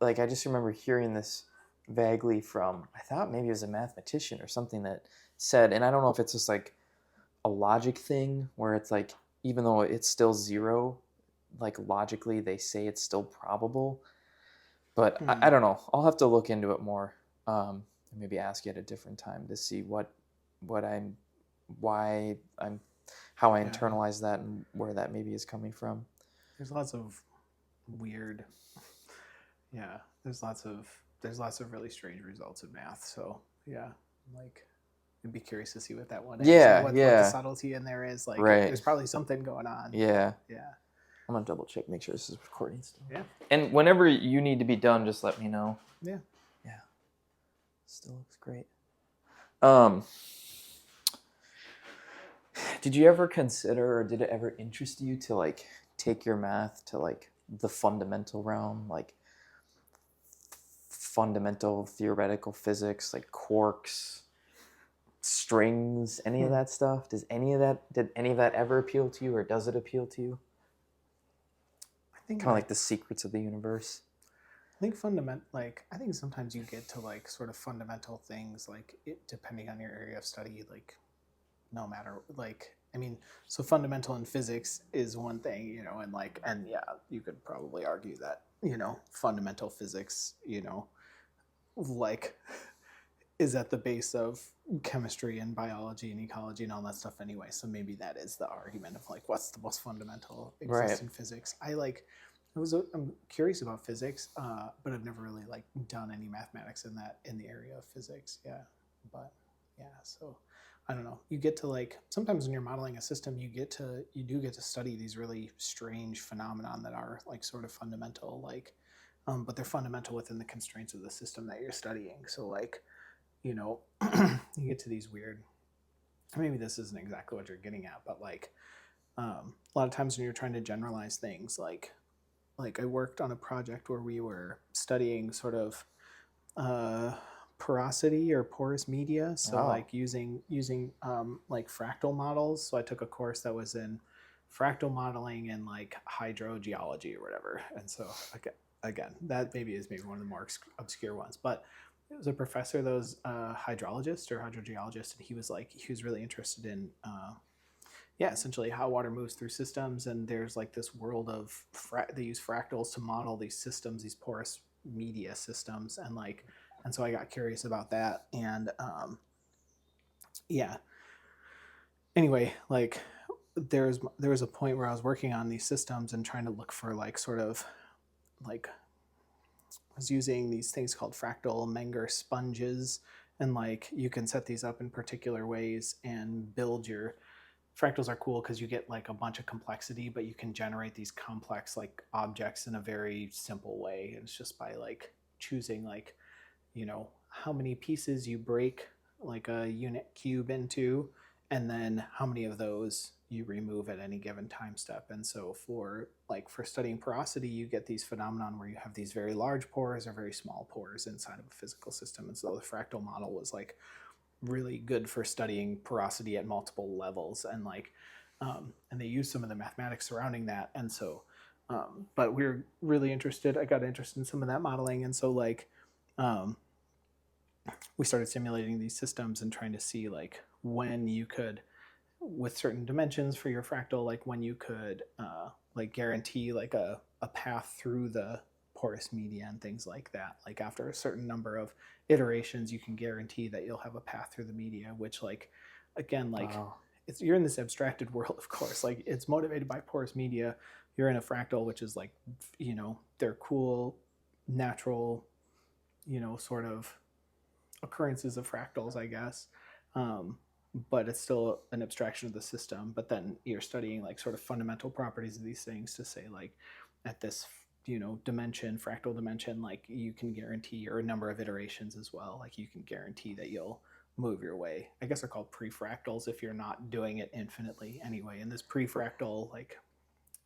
I just remember hearing this vaguely from, I thought maybe it was a mathematician or something that said, and I don't know if it's just like a logic thing where it's like, even though it's still zero, like logically they say it's still probable. But I Hmm. don't know. I'll have to look into it more. And maybe ask you at a different time to see what I'm, why I'm, how I Yeah. internalize that and where that maybe is coming from. There's lots of weird. Yeah. There's lots of really strange results in math. So yeah, like I'd be curious to see what that one is or Yeah, what the yeah, subtlety in there is. Like right. there's probably something going on. Yeah. Yeah. I'm gonna double check, make sure this is recording still. Yeah. And whenever you need to be done, just let me know. Yeah. Yeah, still looks great. Um, did you ever consider, or did it ever interest you to like take your math to like the fundamental realm, like fundamental theoretical physics, like quarks, strings, any of Hmm. that stuff? Did any of that ever appeal to you, or does it appeal to you? Kind of like the secrets of the universe. I think I think sometimes you get to like sort of fundamental things like it depending on your area of study, like no matter like I mean, so fundamental in physics is one thing, and yeah, you could probably argue that, fundamental physics, like is at the base of chemistry and biology and ecology and all that stuff anyway. So maybe that is the argument of like what's the most fundamental Right. exists in physics. I'm curious about physics, but I've never really like done any mathematics in the area of physics. Yeah, but yeah, so I don't know. You get to like sometimes when you're modeling a system, you do get to study these really strange phenomenon that are like sort of fundamental, like, but they're fundamental within the constraints of the system that you're studying. So like you know, you get to these weird. Maybe this isn't exactly what you're getting at, but like a lot of times when you're trying to generalize things, like I worked on a project where we were studying sort of uh, porosity or porous media. So Oh, like using like fractal models. So I took a course that was in fractal modeling and like hydrogeology or whatever. And so again, that maybe one of the more obscure ones, but it was a professor that was a hydrologist or hydrogeologist, and he was really interested in yeah, essentially how water moves through systems. And there's like this world of they use fractals to model these systems, these porous media systems, and so I got curious about that. And yeah, anyway, like there was a point where I was working on these systems and trying to look for like sort of like I was using these things called fractal Menger sponges, and like you can set these up in particular ways and build your fractals are cool because you get like a bunch of complexity, but you can generate these complex like objects in a very simple way. And it's just by like choosing like, how many pieces you break like a unit cube into, and then how many of those you remove at any given time step. And so for studying porosity, you get these phenomenon where you have these very large pores or very small pores inside of a physical system. And so the fractal model was like really good for studying porosity at multiple levels, and they use some of the mathematics surrounding that. And so but we are really interested, I got interested in some of that modeling. And so um, we started simulating these systems and trying to see like when you could, with certain dimensions for your fractal, like when you could like guarantee like a path through the porous media and things like that. Like after a certain number of iterations, you can guarantee that you'll have a path through the media, which like again, like wow. you're in this abstracted world, of course, like it's motivated by porous media. You're in a fractal, which is like, they're cool, natural, sort of occurrences of fractals, I guess. Um, but it's still an abstraction of the system. But then you're studying like sort of fundamental properties of these things to say like at this dimension, fractal dimension, like you can guarantee, or a number of iterations as well, like you can guarantee that you'll move your way. I guess they're called prefractals if you're not doing it infinitely anyway. In this prefractal, like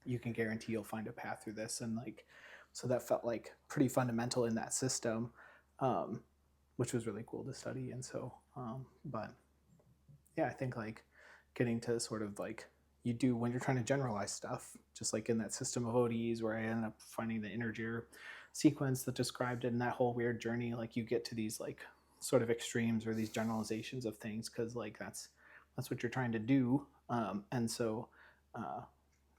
you can guarantee you'll find a path through this. And like so that felt like pretty fundamental in that system, um, which was really cool to study. And so but yeah, I think like getting to sort of like you do when you're trying to generalize stuff, just like in that system of ODEs where I ended up finding the integer sequence that described it, and that whole weird journey, like you get to these like sort of extremes or these generalizations of things because like that's what you're trying to do, and so uh,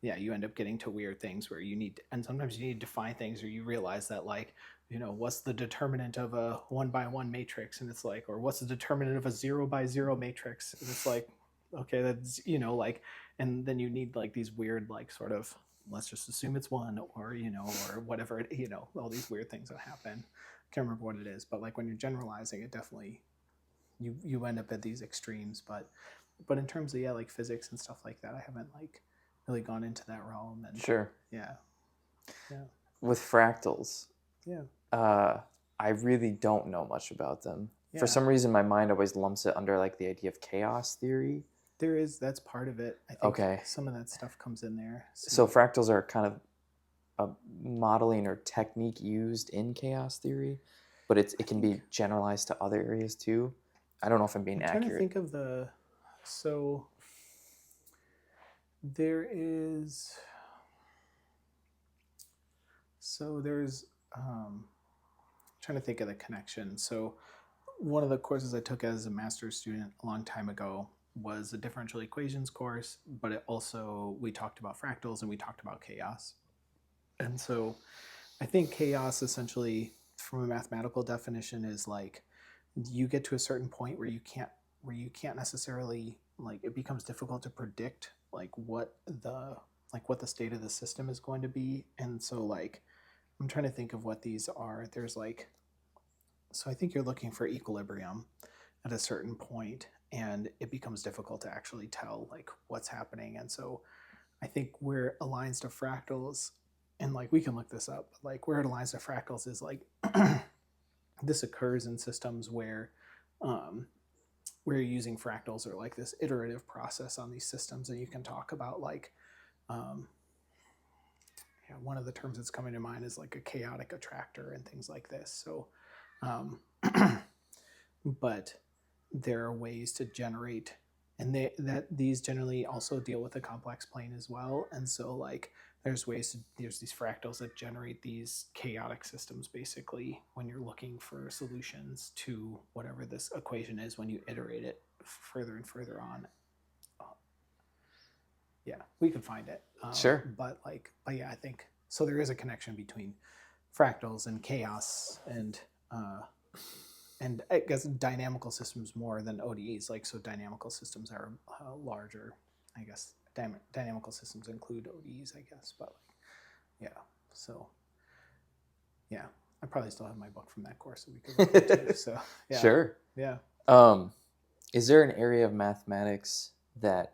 yeah, you end up getting to weird things where you need, and sometimes you need to define things, or you realize that like, what's the determinant of a 1 by 1 matrix, and it's like, or what's the determinant of a 0 by 0 matrix, and it's like, okay, that's like, and then you need like these weird like sort of, let's just assume it's one, or or whatever all these weird things that happen. I can't remember what it is, but like when you're generalizing, it definitely, you end up at these extremes. But in terms of, yeah, like physics and stuff like that, I haven't like really gone into that realm. And Sure. yeah, yeah, With fractals, yeah, uh, I really don't know much about them. For yeah. some reason, my mind always lumps it under like the idea of chaos theory. That's part of it. I think Okay. some of that stuff comes in there. So fractals are kind of a modeling or technique used in chaos theory, but it can be generalized to other areas too. I don't know if I'm being I'm trying to accurate. think of so there is, there's, trying to think of the connection. So one of the courses I took as a master's student a long time ago was a differential equations course, but it also, we talked about fractals and we talked about chaos. And so I think chaos essentially, from a mathematical definition, is like you get to a certain point where you can't necessarily, like, it becomes difficult to predict what the state of the system is going to be. And so like I'm trying to think of what these are. There's like, so I think you're looking for equilibrium at a certain point, and it becomes difficult to actually tell like what's happening. And so I think where it aligns to fractals, and like we can look this up, but like where it aligns to fractals is like this occurs in systems um, where you're using fractals, or like this iterative process on these systems, and you can talk about like, um, yeah, one of the terms that's coming to mind is like a chaotic attractor and things like this. So um, but there are ways to generate, and these generally also deal with a complex plane as well. And so like there's these fractals that generate these chaotic systems basically when you're looking for solutions to whatever this equation is when you iterate it further and further on. Yeah, we can find it. Sure. But yeah, I think so. There is a connection between fractals and chaos, uh, and I guess dynamical systems more than ODEs. Like, so dynamical systems are larger. I guess dynamical systems include ODEs, I guess. But like, yeah, so yeah, I probably still have my book from that course that we could look into. So yeah, Sure. yeah. Um, is there an area of mathematics that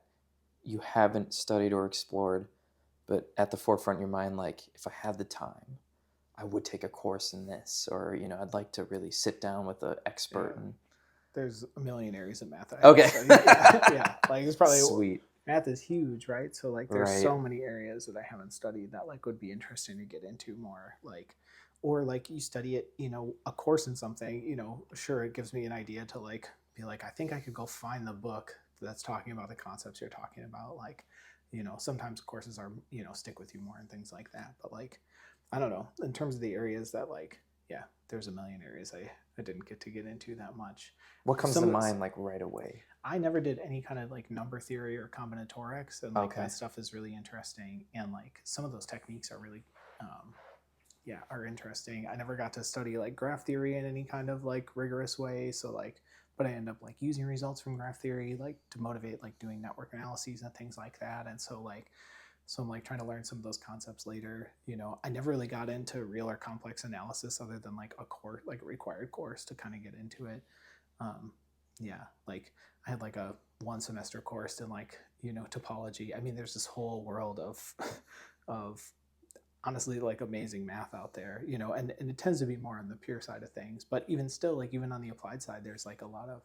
you haven't studied or explored, but at the forefront of your mind, like if I had the time, I would take a course in this, or I'd like to really sit down with an expert. Yeah. And There's a million areas of math that I okay, haven't studied. Yeah, yeah. Like there's probably sweet, math is huge, right? So like there's right? so many areas that I haven't studied that like would be interesting to get into more. Like, or like you study it, a course in something, sure, it gives me an idea to like be like, I think I could go find the book that's talking about the concepts you're talking about. Like, sometimes courses are, stick with you more and things like that. But like, I don't know, in terms of the areas that like, yeah, there's a million areas I didn't get into that much. What comes to Some mind like right away? I never did any kind of like number theory or combinatorics, and like Okay. that stuff is really interesting. And like some of those techniques are really, yeah, are interesting. I never got to study like graph theory in any kind of like rigorous way. So like, but I end up like using results from graph theory like to motivate like doing network analyses and things like that. And so I'm like trying to learn some of those concepts later. I never really got into real or complex analysis other than like a course, like a required course to kind of get into it. Um, yeah, like I had like a 1 semester course in like, topology. I mean, there's this whole world of of honestly like amazing math out there, and it tends to be more on the pure side of things. But even still, like even on the applied side, there's like a lot of,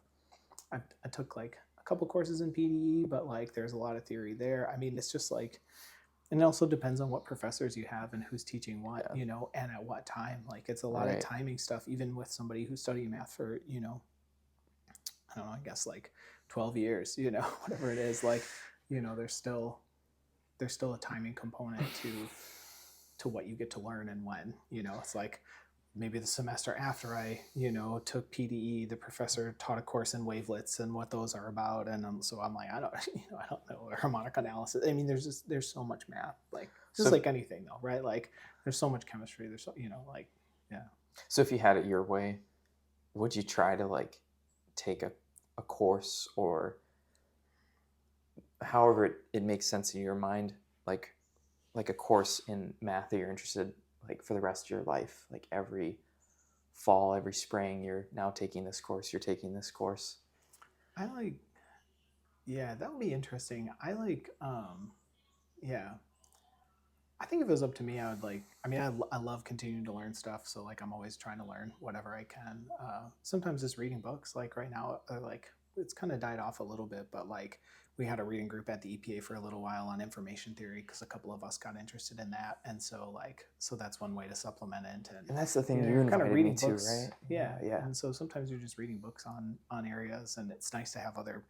I took like a couple courses in PDE, but like there's a lot of theory there. I mean, it's just like, and it also depends on what professors you have and who's teaching what, Yeah. and at what time. Like it's a lot of Right. timing stuff, even with somebody who's studying math for, I don't know, I guess like 12 years, whatever it is. Like, there's still a timing component to what you get to learn and when. It's like maybe the semester after I, took PDE, the professor taught a course in wavelets and what those are about, and so I'm like, I don't, I don't know harmonic analysis. I mean, there's so much math, like just So like anything though, right? Like there's so much chemistry. There's so, like yeah. so if you had it your way, would you try to like take a course, or however it makes sense in your mind, like a course in math that you're interested, like for the rest of your life, like every fall, every spring, you're now taking this course, you're taking this course? I like, yeah, that would be interesting. I like, yeah. I think if it was up to me, I would like. I mean, I love continuing to learn stuff, so like I'm always trying to learn whatever I can. Sometimes just reading books. Like right now, like it's kind of died off a little bit, but like we had a reading group at the EPA for a little while on information theory because a couple of us got interested in that, and so that's one way to supplement it. And that's the thing, you You're kind of invited me reading to, books, right? yeah. Yeah. And so sometimes you're just reading books on areas, and it's nice to have other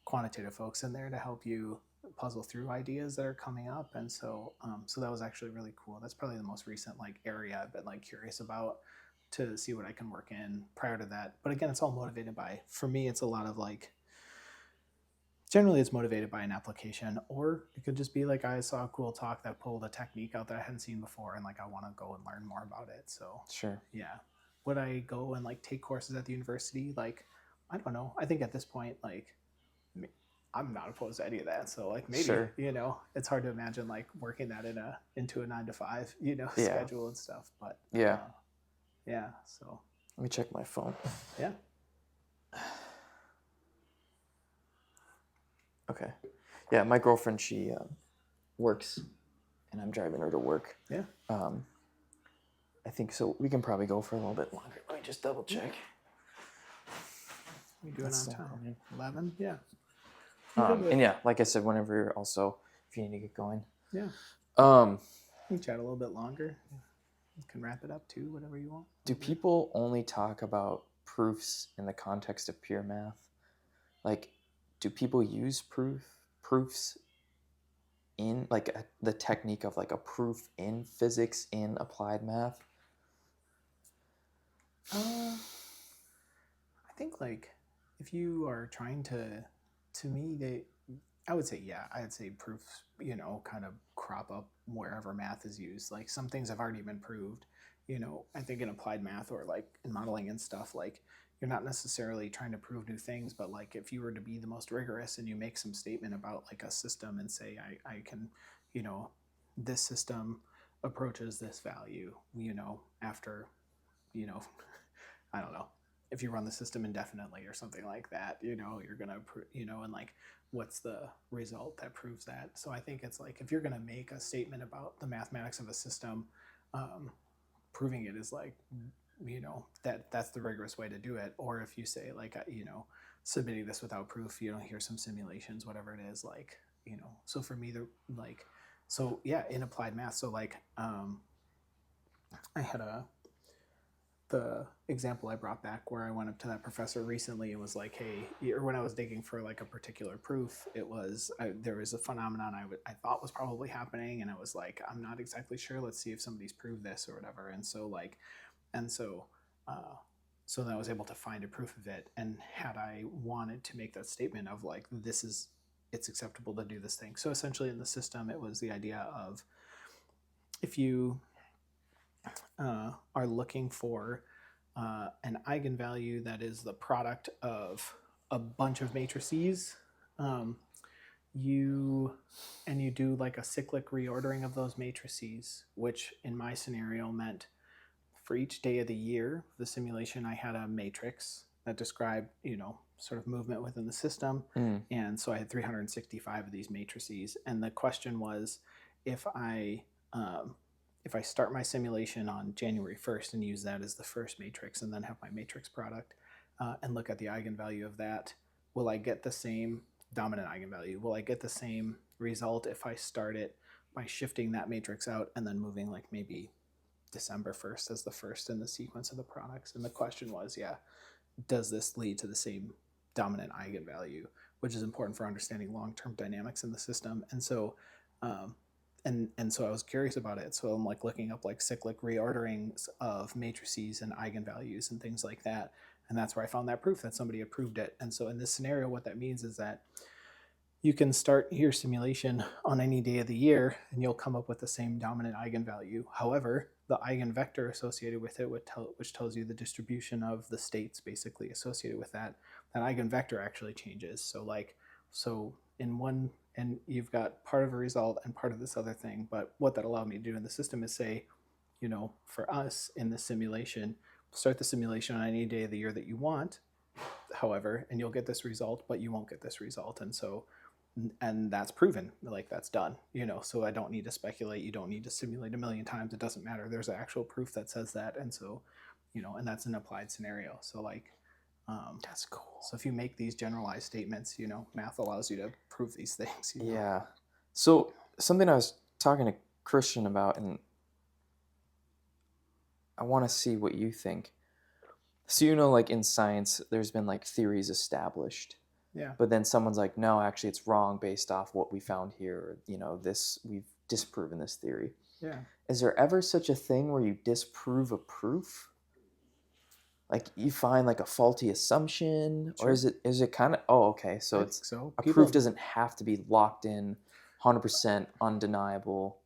quantitative folks in there to help you puzzle through ideas that are coming up. And so that was actually really cool. That's probably the most recent like area I've been like curious about to see what I can work in prior to that. But again, it's all motivated by, for me, it's a lot of like, generally it's motivated by an application, or it could just be like I saw a cool talk that pulled a technique out that I hadn't seen before, and like I want to go and learn more about it. So Sure. yeah. Would I go and like take courses at the university? Like, I don't know. I think at this point, like I'm not opposed to any of that. So like maybe, Sure. it's hard to imagine like working that into a 9 to 5, Yeah. schedule and stuff. But Yeah. yeah. So Let me check my phone. yeah. Okay. Yeah, my girlfriend, she works, and I'm driving her to work. Yeah. I think so. We can probably go for a little bit longer. Let me just double check. We doing That's on no time? problem. 11. Yeah. And yeah, like I said, whenever you're also, if you need to get going. Yeah. Um, We can chat a little bit longer. You can wrap it up too, whatever you want. do people only talk about proofs in the context of pure math? Like, do people use proofs in like the technique of like a proof in physics in applied math? I think like if you are trying to me, I would say, yeah, I'd say proofs, kind of crop up wherever math is used. Like some things have already been proved. I think in applied math or like in modeling and stuff, like you're not necessarily trying to prove new things, but like if you were to be the most rigorous and you make some statement about like a system and say, I can, this system approaches this value, after, I don't know, if you run the system indefinitely or something like that, you're going to, and like, what's the result that proves that? So I think it's like, if you're going to make a statement about the mathematics of a system, proving it is like, that's the rigorous way to do it. Or if you say like, submitting this without proof, here's some simulations, whatever it is, like, so for me, so yeah, in applied math. So like, I had the example I brought back where I went up to that professor recently and was like, hey, or when I was digging for like a particular proof, there was a phenomenon I thought was probably happening, and I was like, I'm not exactly sure. Let's see if somebody's proved this or whatever. And so so then I was able to find a proof of it. And had I wanted to make that statement of like, it's acceptable to do this thing. So essentially in the system, it was the idea of if you are looking for an eigenvalue that is the product of a bunch of matrices, you do like a cyclic reordering of those matrices, which in my scenario meant for each day of the year, the simulation, I had a matrix that described, sort of movement within the system. And so I had 365 of these matrices. And the question was, if I start my simulation on January 1st and use that as the first matrix and then have my matrix product and look at the eigenvalue of that, will I get the same dominant eigenvalue? Will I get the same result if I start it by shifting that matrix out and then moving like maybe December 1st as the first in the sequence of the products? And the question was, yeah, does this lead to the same dominant eigenvalue, which is important for understanding long-term dynamics in the system? And so and so I was curious about it. So I'm like looking up like cyclic reorderings of matrices and eigenvalues and things like that. And that's where I found that proof that somebody had proved it. And so in this scenario, what that means is that you can start your simulation on any day of the year and you'll come up with the same dominant eigenvalue. However, the eigenvector associated with it, which tells you the distribution of the states basically associated with that, that eigenvector actually changes. So in one, and you've got part of a result and part of this other thing. But what that allowed me to do in the system is say, for us in the simulation, start the simulation on any day of the year that you want, however, and you'll get this result, but you won't get this result. And that's proven, like that's done, so I don't need to speculate. You don't need to simulate a million times. It doesn't matter. There's actual proof that says that. And so, and that's an applied scenario. So That's cool. so if you make these generalized statements, math allows you to prove these things. Yeah. So something I was talking to Christian about, and I want to see what you think. So, like in science, there's been like theories established. Yeah. But then someone's like, no, actually, it's wrong based off what we found here. We've disproven this theory. Yeah. Is there ever such a thing where you disprove a proof? Like you find like a faulty assumption, Sure. or is it kind of? Oh, okay. So I think so. A proof doesn't have to be locked in, 100% undeniable.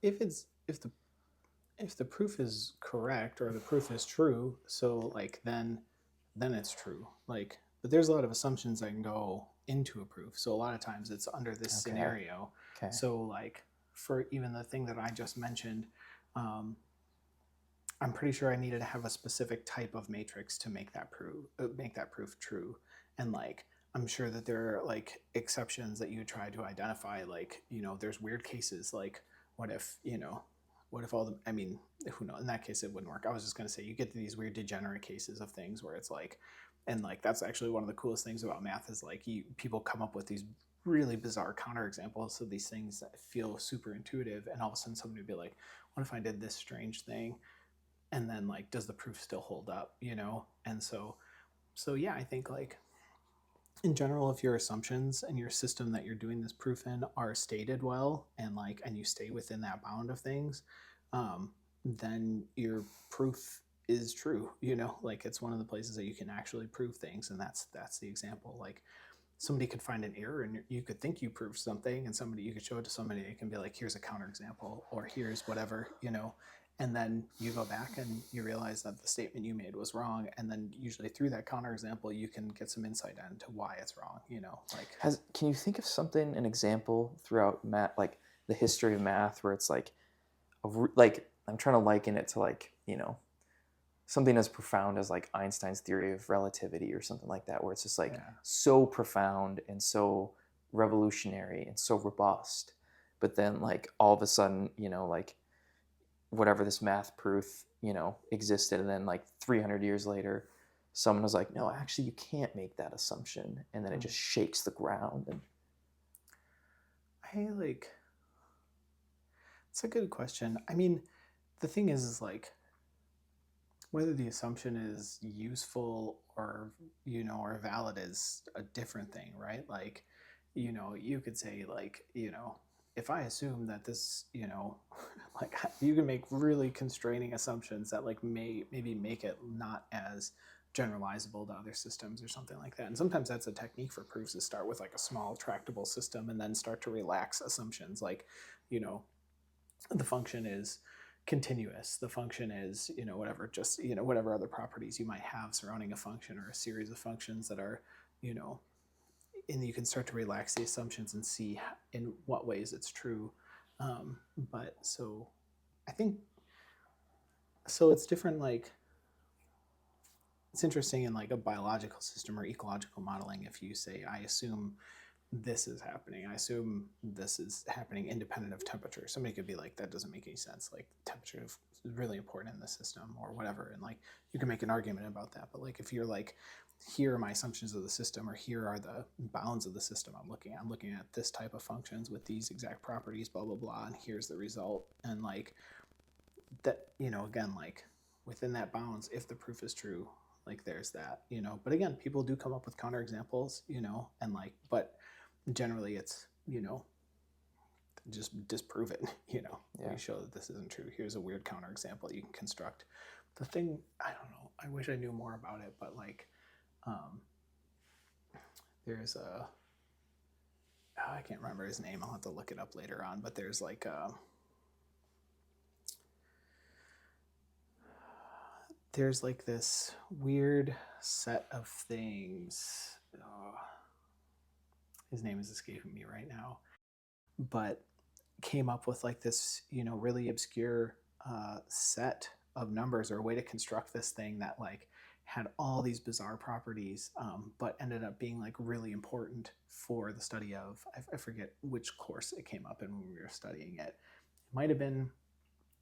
If the proof is correct or the proof is true, so then it's true. But there's a lot of assumptions that can go into a proof. So a lot of times it's under this scenario. Okay. So for even the thing that I just mentioned, I'm pretty sure I needed to have a specific type of matrix to make that proof true. And I'm sure that there are exceptions that you try to identify. There's weird cases. What if all the, I mean, who knows? In that case, it wouldn't work. I was just going to say, you get to these weird degenerate cases of things where it's and that's actually one of the coolest things about math is people come up with these really bizarre counterexamples of these things that feel super intuitive. And all of a sudden somebody would be like, what if I did this strange thing? And then does the proof still hold up, And so yeah, I think in general, if your assumptions and your system that you're doing this proof in are stated well and and you stay within that bound of things, then your proof is true. It's one of the places that you can actually prove things, and that's the example. Somebody could find an error and you could think you proved something, and you could show it to somebody, it can be like, here's a counterexample, or here's whatever, and then you go back and you realize that the statement you made was wrong, and then usually through that counterexample you can get some insight into why it's wrong. Can you think of an example throughout math, like the history of math, where it's I'm trying to liken it to something as profound as Einstein's theory of relativity or something like that, where it's just so profound and so revolutionary and so robust, but then all of a sudden whatever this math proof existed, and then 300 years later someone was like, no, actually you can't make that assumption, and then it just shakes the ground. And it's a good question. I mean, the thing is whether the assumption is useful or or valid is a different thing, right? You could say if I assume that this, you can make really constraining assumptions that maybe make it not as generalizable to other systems or something like that. And sometimes that's a technique for proofs, is start with a small tractable system and then start to relax assumptions. The function is continuous. The function is, whatever, just, whatever other properties you might have surrounding a function or a series of functions that are, and you can start to relax the assumptions and see in what ways it's true. But so I think, so it's different, it's interesting in a biological system or ecological modeling. If you say, I assume this is happening, I assume this is happening independent of temperature. Somebody could be like, that doesn't make any sense. Temperature is really important in the system or whatever. And you can make an argument about that. But if you're here are my assumptions of the system, or here are the bounds of the system I'm looking at this type of functions with these exact properties, blah, blah, blah. And here's the result. And that, again, within that bounds, if the proof is true, there's that, but again, people do come up with counterexamples, and but generally it's, just disprove it. Yeah. We show that this isn't true. Here's a weird counterexample you can construct. The thing, I don't know. I wish I knew more about it, but like, um, there's a I can't remember his name. I'll have to look it up later on. But there's like this weird set of things. Oh, his name is escaping me right now, but came up with like this, really obscure set of numbers or a way to construct this thing that like had all these bizarre properties, but ended up being like really important for the study of. I forget which course it came up in when we were studying it. It might have been.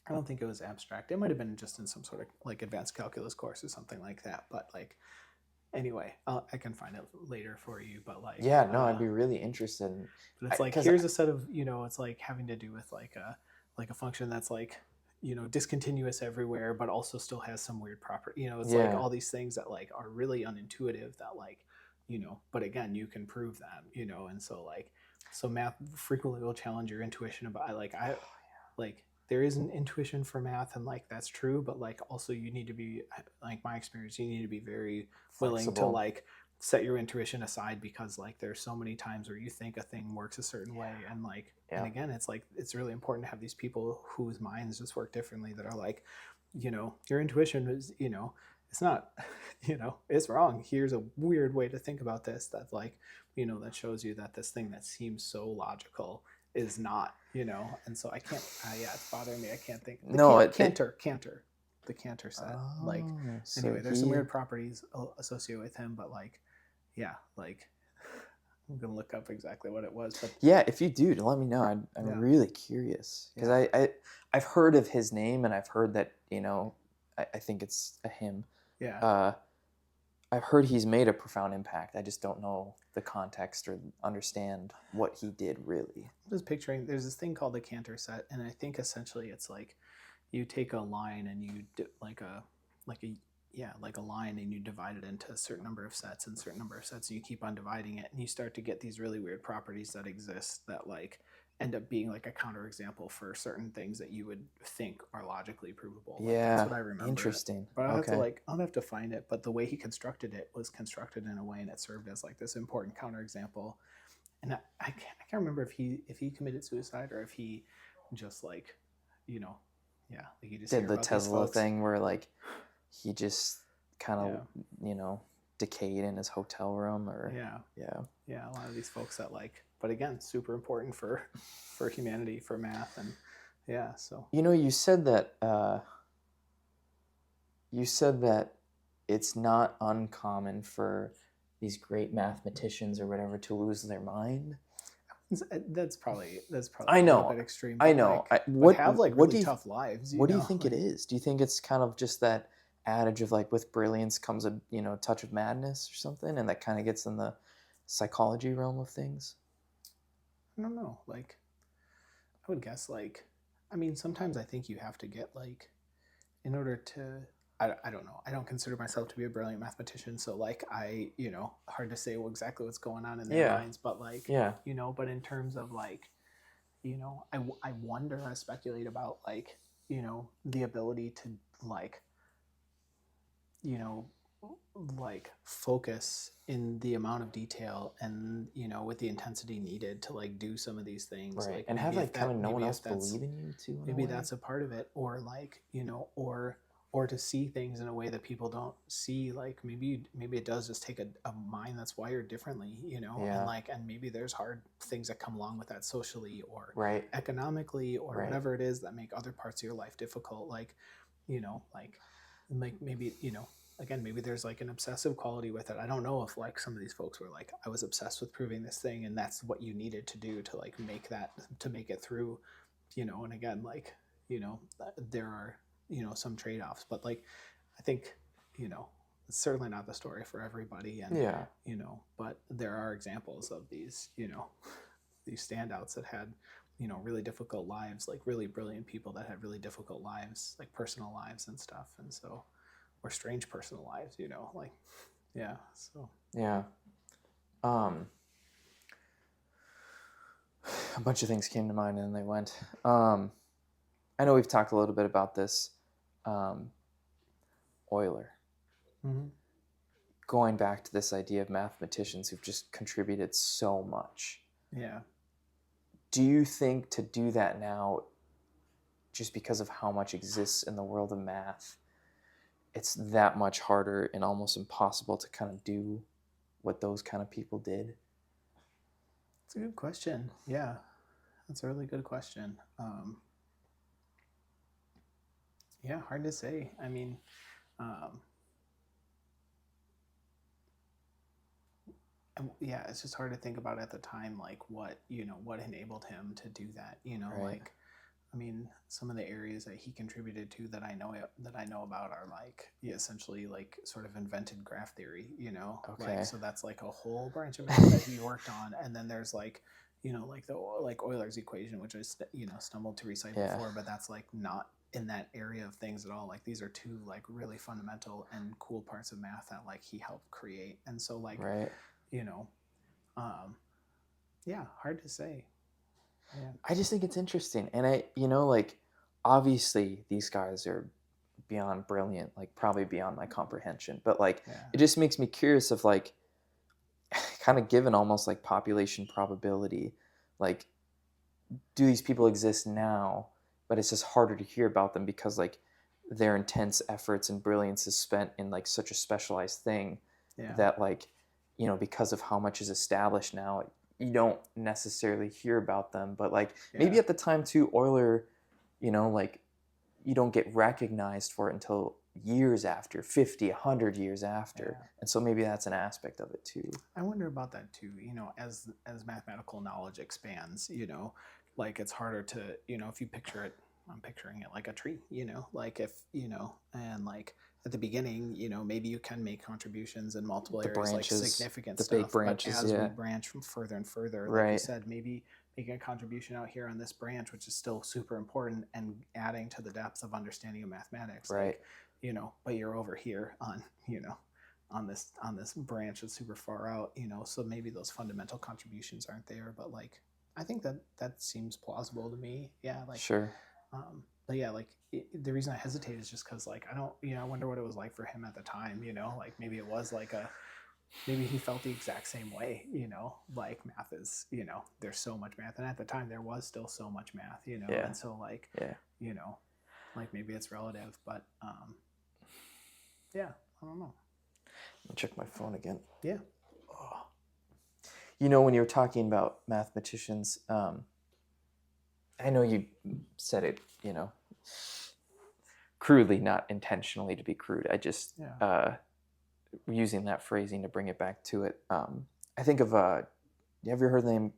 I don't think it was abstract. It might have been just in some sort of like advanced calculus course or something like that. But like anyway, I can find it later for you. But like Yeah, no, I'd be really interested in, but it's like because here's a set of it's like having to do with like a function that's like discontinuous everywhere, but also still has some weird property. It's like yeah, all these things that like are really unintuitive that like but again you can prove them. And so like so math frequently will challenge your intuition about like there is an intuition for math and like that's true, but like also you need to be like my experience you need to be very willing to flexible. like set your intuition aside because like there's so many times where you think a thing works a certain way and like and Yeah. again it's like it's really important to have these people whose minds just work differently that are like your intuition is it's not it's wrong. Here's a weird way to think about this that like that shows you that this thing that seems so logical is not, and so I can't, yeah, it's bothering me. I can't think. The No, Cantor, the Cantor set. Like, oh, so anyway, there's some he, weird properties associated with him, but like, yeah, like, I'm gonna look up exactly what it was, but yeah, if you do, let me know. I'm yeah, really curious because yeah, I've heard of his name and I've heard that, I think it's a him. yeah. Uh, I've heard he's made a profound impact. I just don't know the context or understand what he did really. I'm just picturing. There's this thing called the Cantor set, and I think essentially it's like you take a line and you like a yeah like a line and you divide it into a certain number of sets and a certain number of sets and you keep on dividing it and you start to get these really weird properties that exist that like end up being like a counterexample for certain things that you would think are logically provable. Like that's Yeah, what I remember. interesting. But Okay. I'll have to find it. But the way he constructed it was constructed in a way and it served as like this important counterexample. And I can't remember if he committed suicide or if he just like you know yeah, like you just Did hear the about these Tesla folks. thing where like he just kind of, Yeah, you know, decayed in his hotel room or yeah, yeah. yeah. A lot of these folks that like, but again, super important for humanity, for math, and yeah. So You said that it's not uncommon for these great mathematicians or whatever to lose their mind. that's probably I a little know. bit extreme, I but know. like, but have like really tough lives, What do you think it like is? Do you think it's kind of just that adage of like with brilliance comes a, touch of madness or something and that kind of gets in the psychology realm of things? I don't know, like I would guess like, I mean, sometimes I think you have to get like in order to I don't know. I don't consider myself to be a brilliant mathematician, so like hard to say exactly what's going on in their Yeah. minds, but like Yeah. but in terms of like I wonder, I speculate about like the ability to like you know like focus in the amount of detail and with the intensity needed to like do some of these things, Right. like And have like kind of no one maybe else if that's believe in you too in a maybe way. that's a part of it, or like or to see things in a way that people don't see, like maybe it does just take a mind that's wired differently, and Yeah. like and maybe there's hard things that come along with that socially or Right. economically or Right. whatever it is that make other parts of your life difficult, like you know like maybe again maybe there's like an obsessive quality with it. I don't know if like some of these folks were like I was obsessed with proving this thing and that's what you needed to do to like make it through, and again like there are some trade-offs, but like I think it's certainly not the story for everybody, and Yeah. but there are examples of these these standouts that had really difficult lives, like really brilliant people that had really difficult lives, like personal lives and stuff, and so or strange personal lives, like yeah, so Yeah. Um a bunch of things came to mind and then they went. I know we've talked a little bit about this. Um, Euler. Mm-hmm. Going back to this idea of mathematicians who've just contributed so much. Yeah. Do you think to do that now, just because of how much exists in the world of math, it's that much harder and almost impossible to kind of do what those kind of people did? It's a good question. Yeah, that's a really good question. Yeah, hard to say. I mean, um, yeah, it's just hard to think about at the time, like what enabled him to do that. Right. Like, I mean, some of the areas that he contributed to that I know about are like he essentially like sort of invented graph theory. Okay. Like so that's like a whole branch of math that he worked on, and then there's like like the like Euler's equation, which I stumbled to recite Yeah. before, but that's like not in that area of things at all. Like these are two like really fundamental and cool parts of math that like he helped create, and so like Right. you know, um, yeah, hard to say. Yeah. I just think it's interesting. And like, obviously these guys are beyond brilliant, like probably beyond my comprehension. But like, Yeah. it just makes me curious of like, kind of given almost like population probability, like, do these people exist now? But it's just harder to hear about them because like their intense efforts and brilliance is spent in like such a specialized thing Yeah. that like, because of how much is established now, you don't necessarily hear about them. But like maybe Yeah. at the time too, Euler, like you don't get recognized for it until years after, 50, 100 years after. Yeah. And so maybe that's an aspect of it too. I wonder about that too. As mathematical knowledge expands, like it's harder to, if you picture it, I'm picturing it like a tree, like if, and like at the beginning, maybe you can make contributions in multiple The areas, like branches, significant the big stuff. But branches, as we yeah. branch from further and further, like you Right. said, maybe making a contribution out here on this branch, which is still super important and adding to the depth of understanding of mathematics, Right. like, but you're over here on, on this branch that's super far out, so maybe those fundamental contributions aren't there, but like I think that seems plausible to me. Yeah, like Sure. but yeah, like the reason I hesitate is just because like I don't, I wonder what it was like for him at the time. Like maybe it was like maybe he felt the exact same way. Like math is, there's so much math, and at the time there was still so much math. Yeah. And so like Yeah. like maybe it's relative, but yeah, I don't know. Let me check my phone again. Yeah. Oh. When you were talking about mathematicians, I know you said it, crudely, not intentionally to be crude. I just using that phrasing to bring it back to it. I think of have you ever heard the name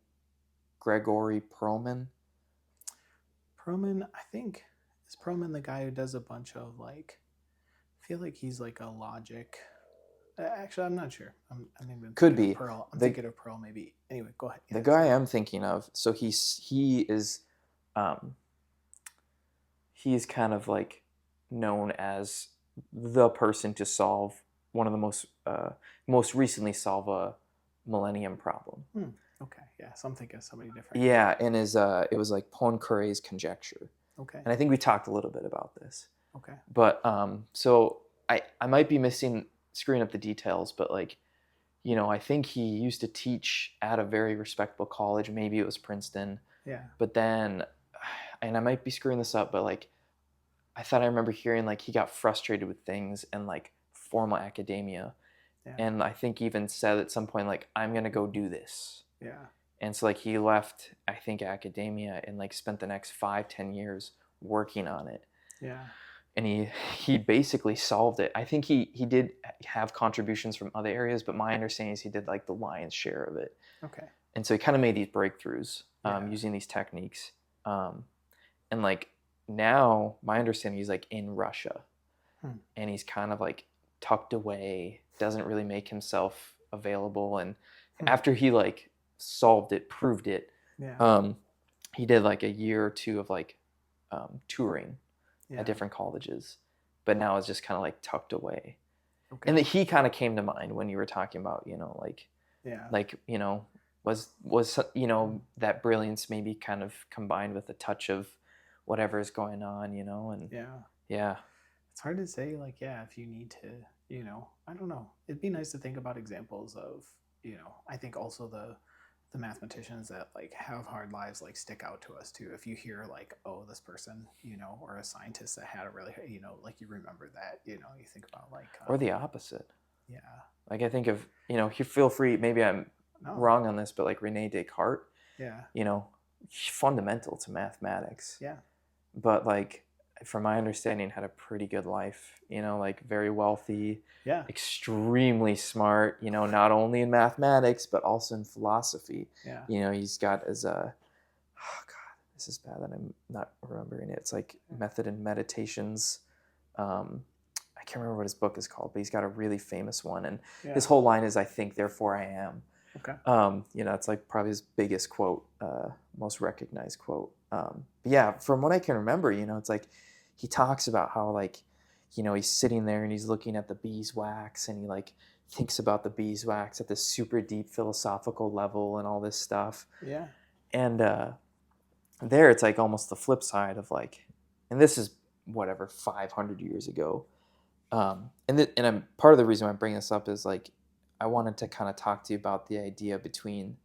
Gregory Perelman? Perlman, I think, is Perlman the guy who does a bunch of like, I feel like he's like a logic. Actually, I'm not sure. I'm even Could thinking be of Pearl. I'm thinking of Pearl maybe. Anyway, go ahead. The guy I'm thinking of, so he is he's kind of like known as the person to solve one of the most recently solve a millennium problem. Okay, yeah, so I'm thinking of somebody different. Yeah, and it was like Poincaré's conjecture. Okay. And I think we talked a little bit about this. Okay. But so I might be screwing up the details, but like, I think he used to teach at a very respectable college. Maybe it was Princeton. Yeah. But then, and I might be screwing this up, but like, I thought I remember hearing like he got frustrated with things and like formal academia. Yeah. And I think even said at some point, like, I'm going to go do this. Yeah. And so like he left, I think, academia and like spent the next 5-10 years working on it. Yeah. And he basically solved it. I think he did have contributions from other areas, but my understanding is he did like the lion's share of it. Okay. And so he kind of made these breakthroughs using these techniques. And like now, my understanding he's like in Russia, and he's kind of like tucked away, doesn't really make himself available. And after he like solved it, proved it, he did like a year or two of like touring at different colleges, but now it's just kind of like tucked away. Okay. And that he kind of came to mind when you were talking about, like was that brilliance maybe kind of combined with a touch of whatever is going on, and Yeah. yeah. It's hard to say, like, yeah, if you need to, I don't know. It'd be nice to think about examples of, I think also the mathematicians that like have hard lives like stick out to us too. If you hear like, oh, this person, or a scientist that had a really, like you remember that, you think about like, Or the opposite. yeah, Like I think of, you feel free, maybe I'm no, wrong on this, but like Rene Descartes, yeah, you know, fundamental to mathematics. yeah, But like from my understanding had a pretty good life, like very wealthy, yeah, extremely smart, not only in mathematics but also in philosophy. yeah, He's got his oh god, this is bad that I'm not remembering it. It's like Method and Meditations. I can't remember what his book is called, but he's got a really famous one, and his yeah, whole line is "I think, therefore I am." okay, It's like probably his biggest quote, most recognized quote. But yeah, from what I can remember, it's like he talks about how like, he's sitting there and he's looking at the beeswax and he like thinks about the beeswax at this super deep philosophical level and all this stuff. yeah, And there it's like almost the flip side of like, and this is whatever 500 years ago. And I'm part of the reason why I bring this up is like I wanted to kind of talk to you about the idea between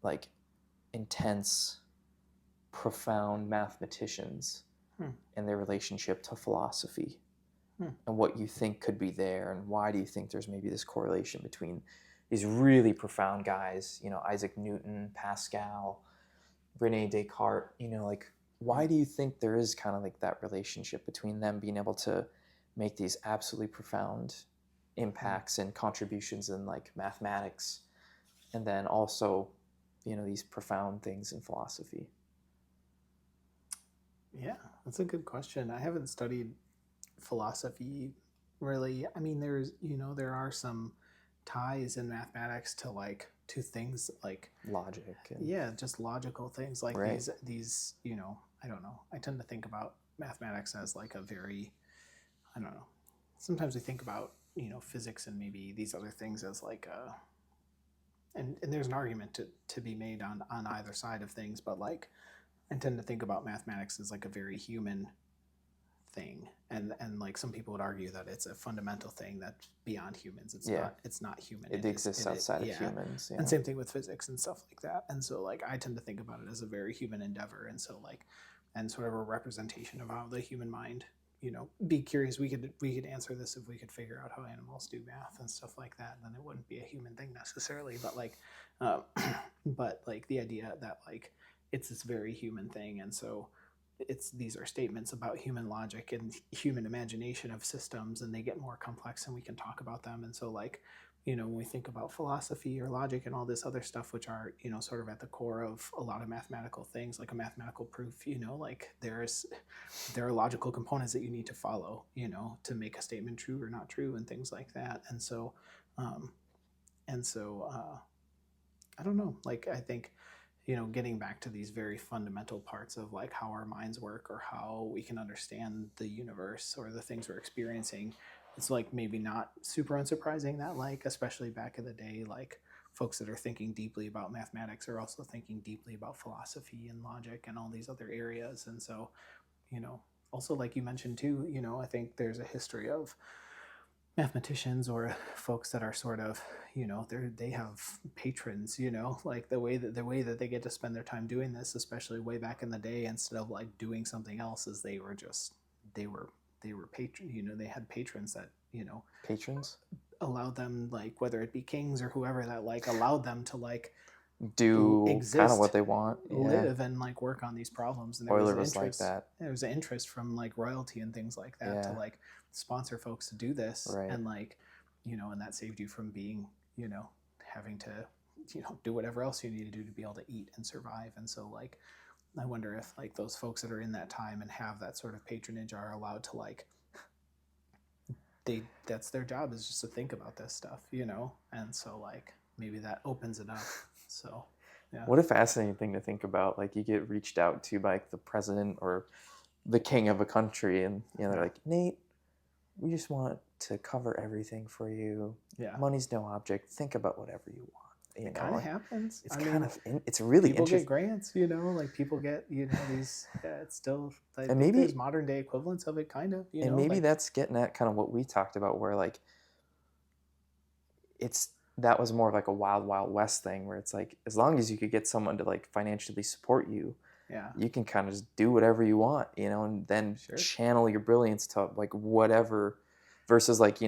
like intense, profound mathematicians hmm, and their relationship to philosophy hmm, and what you think could be there and why do you think there's maybe this correlation between these really profound guys, Isaac Newton, Pascal, Rene Descartes, like hmm, why do you think there is kind of like that relationship between them being able to make these absolutely profound hmm. impacts and contributions in like mathematics and then also, these profound things in philosophy? Yeah, that's a good question. I haven't studied philosophy really. I mean, there are some ties in mathematics to like to things like, Logic and yeah, just logical things like right. these, I don't know. I tend to think about mathematics as like a very, I don't know. Sometimes we think about, physics and maybe these other things as like a, and there's an argument to be made on either side of things, but like I tend to think about mathematics as like a very human thing, and like some people would argue that it's a fundamental thing that's beyond humans. Yeah, it's not human. it exists outside of Yeah. humans. And Yeah. same thing with physics and stuff like that. And so like I tend to think about it as a very human endeavor, and so like and sort of a representation of how the human mind, be curious. We could answer this if we could figure out how animals do math and stuff like that. Then it wouldn't be a human thing necessarily, but like uh, but like the idea that like it's this very human thing. And so these are statements about human logic and human imagination of systems, and they get more complex and we can talk about them. And so like, when we think about philosophy or logic and all this other stuff, which are, sort of at the core of a lot of mathematical things, like a mathematical proof, like there are logical components that you need to follow, to make a statement true or not true and things like that. And so um and so I don't know, like I think, getting back to these very fundamental parts of like how our minds work or how we can understand the universe or the things we're experiencing, it's like maybe not super unsurprising that like, especially back in the day, like folks that are thinking deeply about mathematics are also thinking deeply about philosophy and logic and all these other areas. And so, you know, also like you mentioned too, I think there's a history of mathematicians or folks that are sort of, they have patrons, like the way that they get to spend their time doing this, especially way back in the day, instead of like doing something else, is they were they were patron, they had patrons that, Patrons allowed them, like whether it be kings or whoever, that like allowed them to like do kind of what exist, they want. Yeah. live, and like work on these problems. And Euler was like that. there was an interest from like royalty and things like that to Yeah. like sponsor folks to do this. Right. And like, and that saved you from being, having to, do whatever else you need to do to be able to eat and survive. And so like I wonder if like those folks that are in that time and have that sort of patronage are allowed to like, that's their job, is just to think about this stuff, and so like maybe that opens it up. So yeah, What a fascinating thing to think about. Like you get reached out to by like, the president or the king of a country, and they're yeah, like, Nate, we just want to cover everything for you. yeah, Money's no object. Think about whatever you want. You It kind of know, happens. it's I kind mean, of it's really people get interesting. grants, like people get, these, yeah, it's still, I And think there's maybe modern day equivalents of it, kind of, and maybe like, that's getting at kind of what we talked about, where like it's that was more of like a wild wild west thing, where it's like as long as you could get someone to like financially support you, yeah, you can kind of just do whatever you want, and then sure. channel your brilliance to like whatever, versus like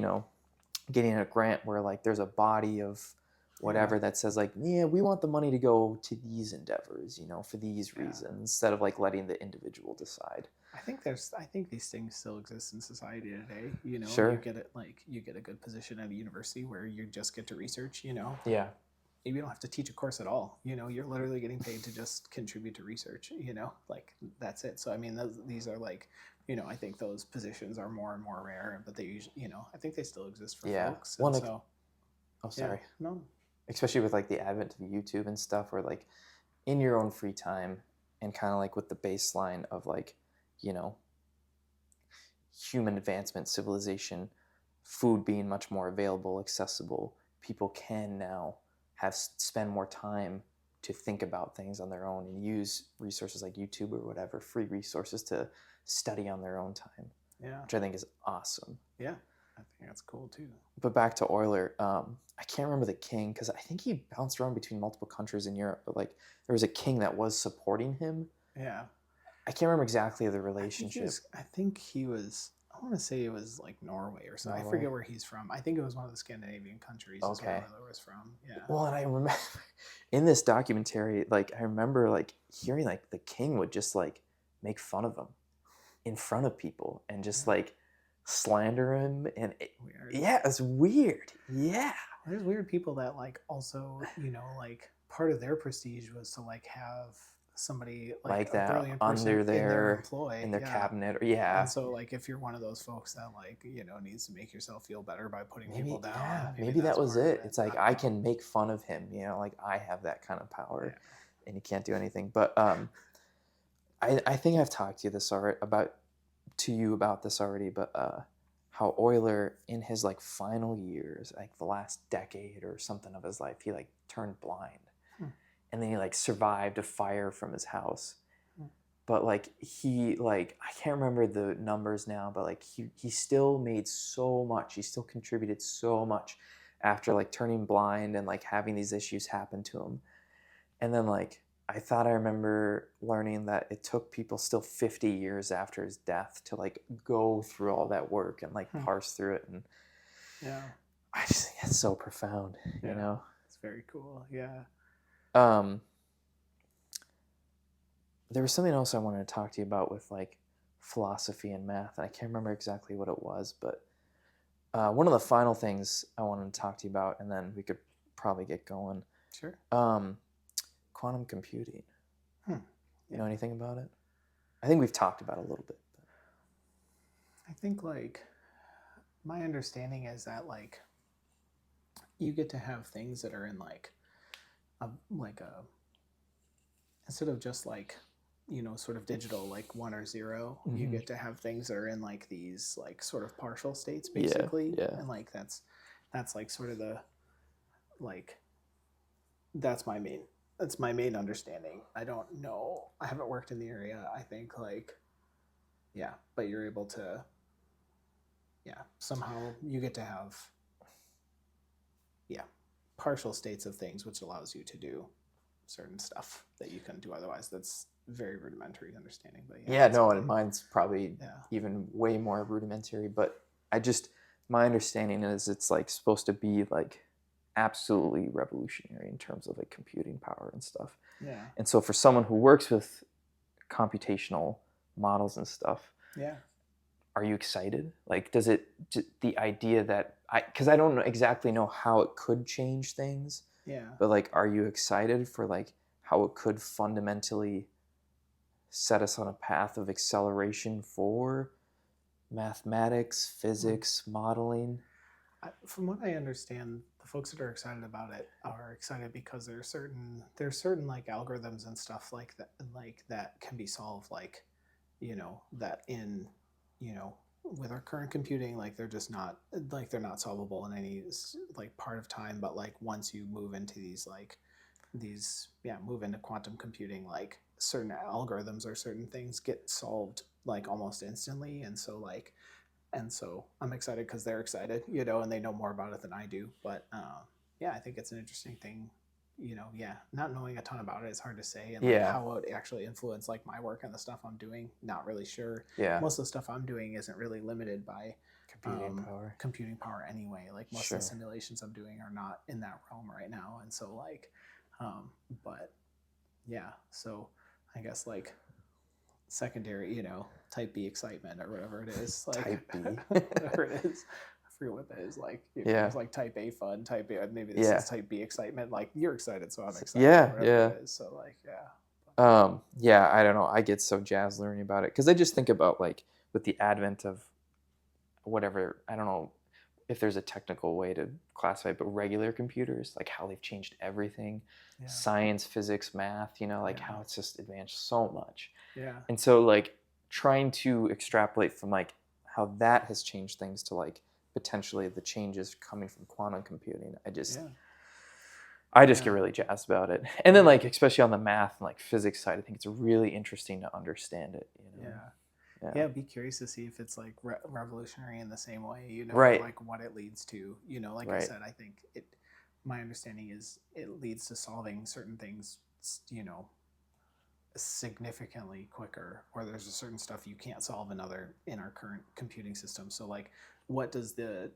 getting a grant where like there's a body of Yeah, whatever that says like, yeah, we want the money to go to these endeavors, for these yeah. reasons, instead of like letting the individual decide. I think these things still exist in society today. You Sure. get it, like, you get a good position at a university where you just get to research, Yeah. maybe you don't have to teach a course at all. You're literally getting paid to just contribute to research, like, that's it. So, I mean, these are like, I think those positions are more and more rare, but they usually, I think they still exist for Yeah. folks. One And like, so, oh, yeah, sorry. no, Especially with like the advent of YouTube and stuff, where like in your own free time, and kind of like with the baseline of like, you know, human advancement, civilization, food being much more available, accessible, people can now spend more time to think about things on their own and use resources like YouTube or whatever, free resources to study on their own time, yeah, which I think is awesome. yeah, I think that's cool too. But back to Euler, I can't remember the king because I think he bounced around between multiple countries in Europe, but like there was a king that was supporting him. Yeah, I can't remember exactly the relationship. I think he was. I want to say it was like Norway or so. I Norway. forget where he's from. I think it was one of the Scandinavian countries. Is where Okay. Euler was from. Yeah. Well, and I remember in this documentary, like I remember like hearing like the king would just like make fun of him in front of people and just Yeah. like slander him, and Weird. yeah, it's weird. Yeah. There's weird people that like also, like part of their prestige was to like have somebody like Like a that brilliant person under in their their employ. in their Yeah. cabinet, or And yeah. so like if you're one of those folks that like, needs to make yourself feel better by putting people Maybe, down, yeah, maybe maybe that that's was part of it. it. It's like I I don't know. can make fun of him, like I have that kind of power, Yeah. and you can't do anything. But I think I've talked to you this already about this already, but how Euler in his like final years, like the last decade or something of his life, he like turned blind, Hmm. and then he like survived a fire from his house. Hmm. But like he like I can't remember the numbers now, but like he still made so much. He still contributed so much after like turning blind and like having these issues happen to him. And then like I thought I remember learning that it took people still 50 years after his death to like go through all that work and like Hmm. parse through it. And Yeah. I just think it's so profound, Yeah. It's very cool. Yeah. Um, there was something else I wanted to talk to you about with like philosophy and math, and I can't remember exactly what it was, but one of the final things I wanted to talk to you about, and then we could probably get going. Sure. Um, quantum computing. Hmm. You Yeah. know anything about it? I think we've talked about it a little bit. I think like my understanding is that like you get to have things that are in like a instead of just like sort of digital like 1 or 0, you Mm-hmm. get to have things that are in like these like sort of partial states Yeah, basically. yeah. And like that's like sort of the like that's my main understanding. I don't know, I haven't worked in the area. I think like, yeah, but you're able to, yeah, somehow you get to have, yeah, partial states of things, which allows you to do certain stuff that you couldn't do otherwise. That's very rudimentary understanding, but yeah, Yeah, that's no, what and mine's probably yeah, even way more rudimentary, but my understanding is it's like supposed to be like absolutely revolutionary in terms of like computing power and stuff. yeah, And so for someone who works with computational models and stuff, yeah, are you excited? Like, does it the idea that because I don't exactly know how it could change things, yeah. but like, are you excited for like how it could fundamentally set us on a path of acceleration for mathematics, Hmm. physics, modeling? From what I understand, the folks that are excited about it are excited because there's certain like algorithms and stuff like that can be solved, like that in you know with our current computing, like they're just not like they're not solvable in any like part of time. But like once you move into these move into quantum computing, like certain algorithms or certain things get solved like almost instantly, and so I'm excited because they're excited, and they know more about it than I do. But yeah, I think it's an interesting thing. Yeah, not knowing a ton about it, it's hard to say, and like Yeah. how it would actually influence like my work and the stuff I'm doing. Not really sure. Yeah. Most of the stuff I'm doing isn't really limited by Computing power. computing power anyway. Like most of the Sure. simulations I'm doing are not in that realm right now, and so um, but yeah, so I guess like secondary, type B excitement or whatever it is, like Type B. whatever it is. I forget what that is. Like, Yeah. there's like type A fun, type A. Maybe this Yeah. is type B excitement. Like you're excited, so I'm excited. Yeah. Whatever Yeah. it is. So like, yeah. Yeah, I don't know. I get so jazzed learning about it because I just think about like with the advent of whatever, I don't know if there's a technical way to classify it, but regular computers, like how they've changed everything, Yeah. science, physics, math, like Yeah. how it's just advanced so much. Yeah. And so like trying to extrapolate from like how that has changed things to like potentially the changes coming from quantum computing, I just get really jazzed about it. And then like especially on the math and like physics side, I think it's really interesting to understand it. Yeah, I'd be curious to see if it's like revolutionary in the same way, Right. like what it leads to, like I Right. said, I think my understanding is it leads to solving certain things, significantly quicker, or there's a certain stuff you can't solve in our current computing system. So like what is the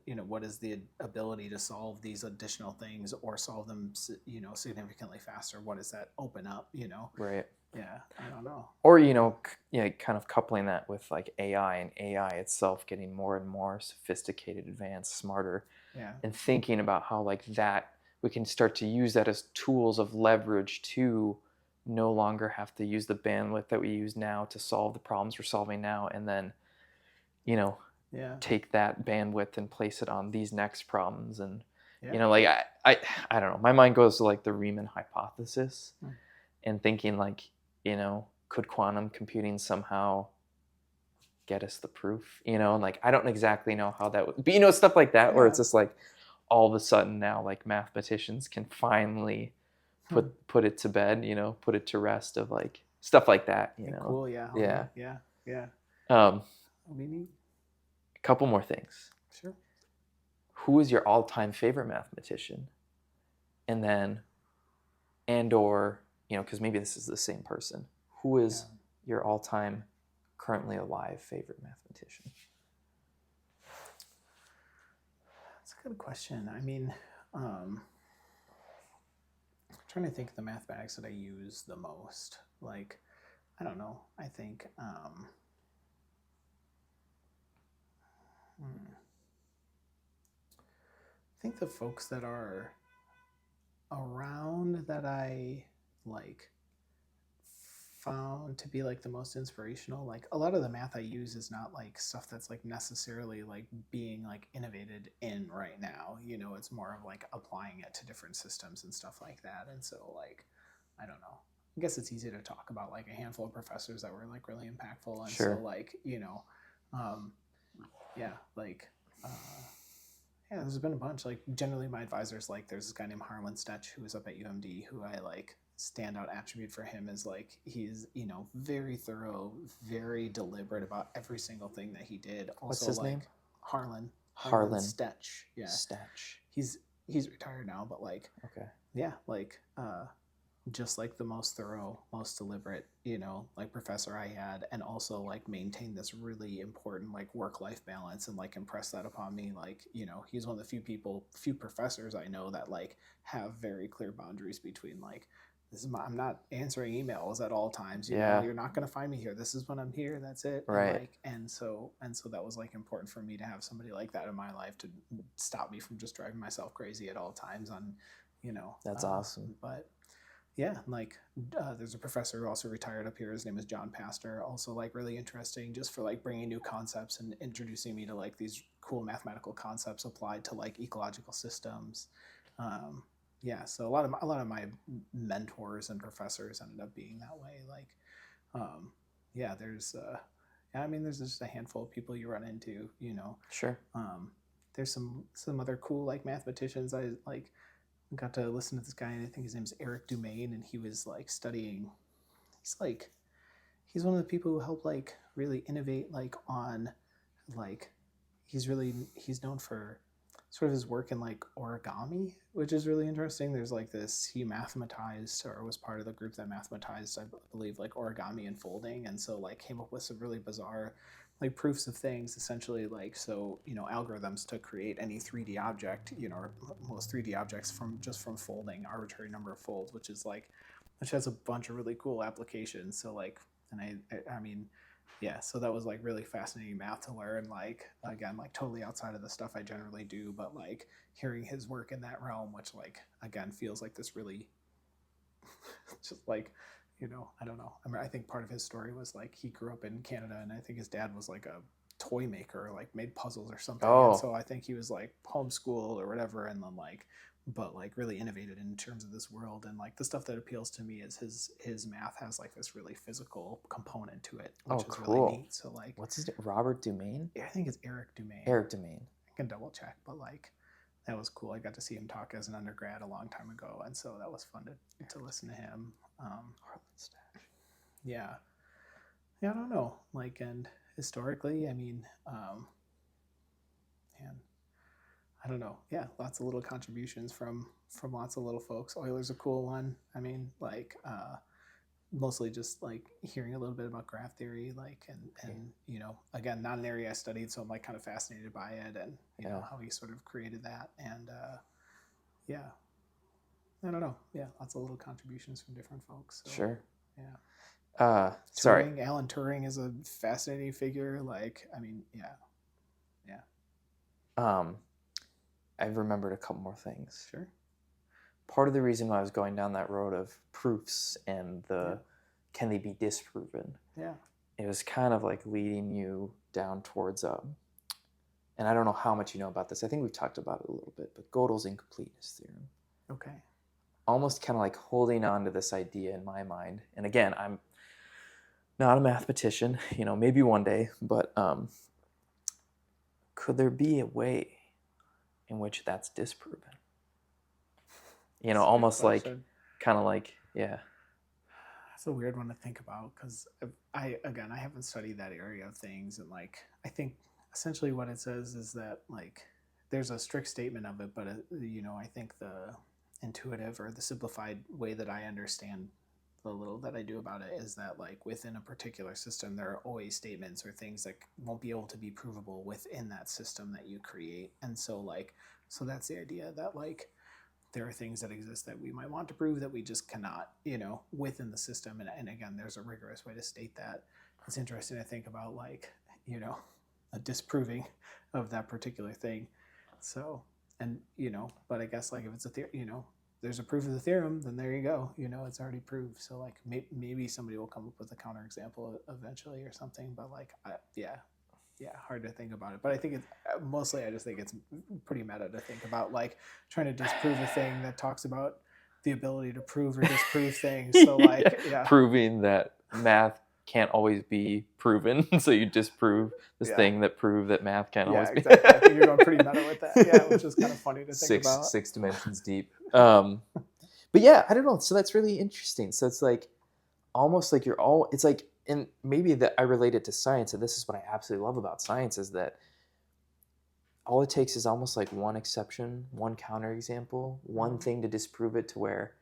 ability to solve these additional things or solve them significantly faster? What does that open up? Right. Yeah, I don't know. Or kind of coupling that with like AI and AI itself getting more and more sophisticated, advanced, smarter, Yeah, and thinking about how like that we can start to use that as tools of leverage to no longer have to use the bandwidth that we use now to solve the problems we're solving now, and then yeah, take that bandwidth and place it on these next problems. And yeah. like I don't know, my mind goes to like the Riemann hypothesis and thinking like, could quantum computing somehow get us the proof, and like I don't exactly know how that would, but stuff like that, where it's just like all of a sudden now like mathematicians can finally put it to bed, put it to rest, of like stuff like that, Cool, yeah, yeah. yeah, yeah. That'll be neat. A couple more things. Sure. Who is your all-time favorite mathematician? And then, or because maybe this is the same person, who is your all-time currently alive favorite mathematician? That's a good question. I mean, I'm trying to think of the mathematics that I use the most. Like, I don't know. I think the folks that are around that I like found to be like the most inspirational, like a lot of the math I use is not like stuff that's like necessarily like being like innovated in right now, it's more of like applying it to different systems and stuff like that. And so like I don't know, I guess it's easy to talk about like a handful of professors that were like really impactful. And Sure. so like yeah, like yeah, there's been a bunch. Like generally my advisors, like there's this guy named Harlan Stetch who was up at UMD, who I like. Standout attribute for him is like he's very thorough, very deliberate about every single thing that he did. Also, what's his name? Harlan Stetch. Yeah, Stetch. He's retired now, but like okay, yeah, like just like the most thorough, most deliberate, like professor I had, and also like maintained this really important like work-life balance and like impressed that upon me. Like, he's one of the few professors I know that like have very clear boundaries between like, I'm not answering emails at all times, you're not going to find me here. This is when I'm here. That's it. Right. And so that was like important for me to have somebody like that in my life to stop me from just driving myself crazy at all times on, that's awesome. But yeah, like there's a professor who also retired up here. His name is John Pastor. Also like really interesting just for like bringing new concepts and introducing me to like these cool mathematical concepts applied to like ecological systems. Yeah, so a lot of my mentors and professors ended up being that way. Like, yeah, there's Yeah, I mean, there's just a handful of people you run into, you know. Sure. There's some other cool like mathematicians. I like got to listen to this guy, and I think his name's Eric Dumaine, and he was like studying. He's like he's one of the people who helped like really innovate like on like he's known for sort of his work in like origami, which is really interesting. There's like this he mathematized or was part of the group that mathematized, I believe, like origami and folding, and so like came up with some really bizarre like proofs of things essentially, like, so you know, algorithms to create any 3D object, you know, or most 3D objects from just from folding arbitrary number of folds, which is like which has a bunch of really cool applications. So like, and I mean, yeah, so that was like really fascinating math to learn, like again, like totally outside of the stuff I generally do, but like hearing his work in that realm, which like again feels like this really just like, you know, I don't know. I mean, I think part of his story was like he grew up in Canada, and I think his dad was like a toy maker, like made puzzles or something, and Oh, so I think he was like homeschooled or whatever, and then like but like really innovated in terms of this world. And like the stuff that appeals to me is his math has like this really physical component to it, oh, which is really cool. neat. So like, What's his name? Robert Dumaine? yeah, I think it's Eric Dumaine. Eric Dumaine. I can double check, but like that was cool. I got to see him talk as an undergrad a long time ago, and so that was fun to listen to him. Harlan Stash. Yeah, yeah, I don't know. Like, and historically, I mean, man, I don't know. Yeah, lots of little contributions from lots of little folks. Euler's a cool one. I mean, like, mostly just like hearing a little bit about graph theory, like, and you know, again, not an area I studied, so I'm like kind of fascinated by it, and you know how he sort of created that, and yeah, I don't know. Yeah, lots of little contributions from different folks. So Sure. yeah. Sorry. Turing, Alan Turing is a fascinating figure. Like, I mean, yeah, yeah, Um, I've remembered a couple more things. sure, Part of the reason why I was going down that road of proofs and yeah, can they be disproven, yeah, it was kind of like leading you down towards and I don't know how much you know about this. I think we've talked about it a little bit, but Gödel's incompleteness theorem. okay, Almost kind of like holding on to this idea in my mind. And again, I'm not a mathematician, you know, maybe one day, but could there be a way in which that's disproven? You know, that's a good almost like, question. kind of like, yeah. That's a weird one to think about because I again I haven't studied that area of things, and like I think essentially what it says is that like there's a strict statement of it, but you know, I think the intuitive or the simplified way that I understand the little that I do about it is that like within a particular system there are always statements or things that won't be able to be provable within that system that you create. And so like, so that's the idea that like there are things that exist that we might want to prove that we just cannot, you know, within the system. And again, there's a rigorous way to state that. It's interesting to think about like, you know, a disproving of that particular thing. So, and you know, but I guess like if it's a theory, you know, there's a proof of the theorem, then there you go. You know, it's already proved. So like maybe somebody will come up with a counterexample eventually or something. But like, yeah, yeah, hard to think about it. But I think it's mostly I just think it's pretty meta to think about like trying to disprove a thing that talks about the ability to prove or disprove things. So like, yeah, Proving that math can't always be proven. So you disprove this yeah, thing that prove that math can't yeah, always be. exactly. I think you're going pretty meta with that. Yeah, which is kind of funny to think about. Six dimensions deep. But yeah, I don't know. So that's really interesting. So it's like almost like it's like, and maybe that I relate it to science, and this is what I absolutely love about science is that all it takes is almost like one exception, one counterexample, one thing to disprove it to where,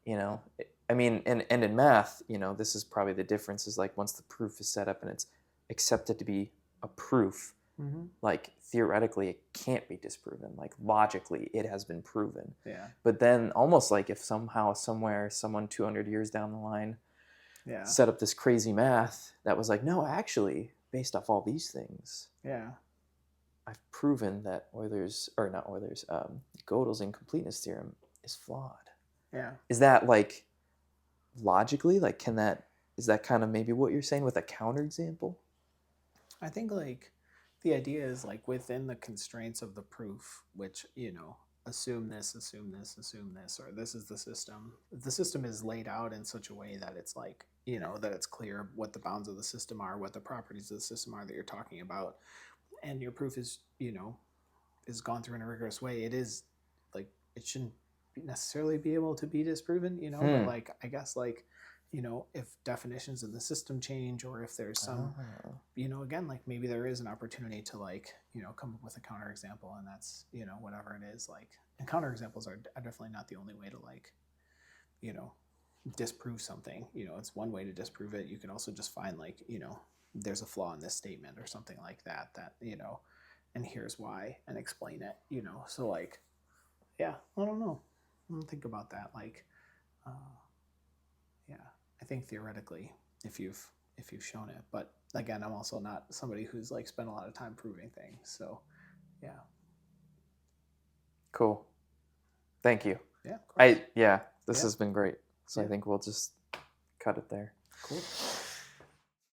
you know, I mean, and in math, you know, this is probably the difference is like once the proof is set up and it's accepted to be a proof, Mm-hmm. like theoretically it can't be disproven, like logically it has been proven. Yeah, But then almost like if somehow somewhere someone 200 years down the line yeah, set up this crazy math that was like, no, actually based off all these things, yeah, I've proven that Gödel's incompleteness theorem is flawed. yeah. Is that like logically, like, is that kind of maybe what you're saying with a counterexample? I think like the idea is like within the constraints of the proof, which, you know, assume this, assume this, assume this, or this is the system. The system is laid out in such a way that it's like that it's clear what the bounds of the system are, what the properties of the system are that you're talking about, and your proof is gone through in a rigorous way, it is like it shouldn't necessarily be able to be disproven, but like I guess like if definitions of the system change, or if there's some again, like maybe there is an opportunity to like come up with a counterexample, and that's whatever it is, like, and counterexamples are definitely not the only way to like disprove something. It's one way to disprove it. You can also just find like there's a flaw in this statement or something like that, and here's why, and explain it. So like, yeah, I don't know. I don't think about that. Like, yeah, I think theoretically, if you've shown it, but again, I'm also not somebody who's like spent a lot of time proving things. So, yeah. Cool. Thank you. Yeah. Of course. This has been great. So I think we'll just cut it there. Cool.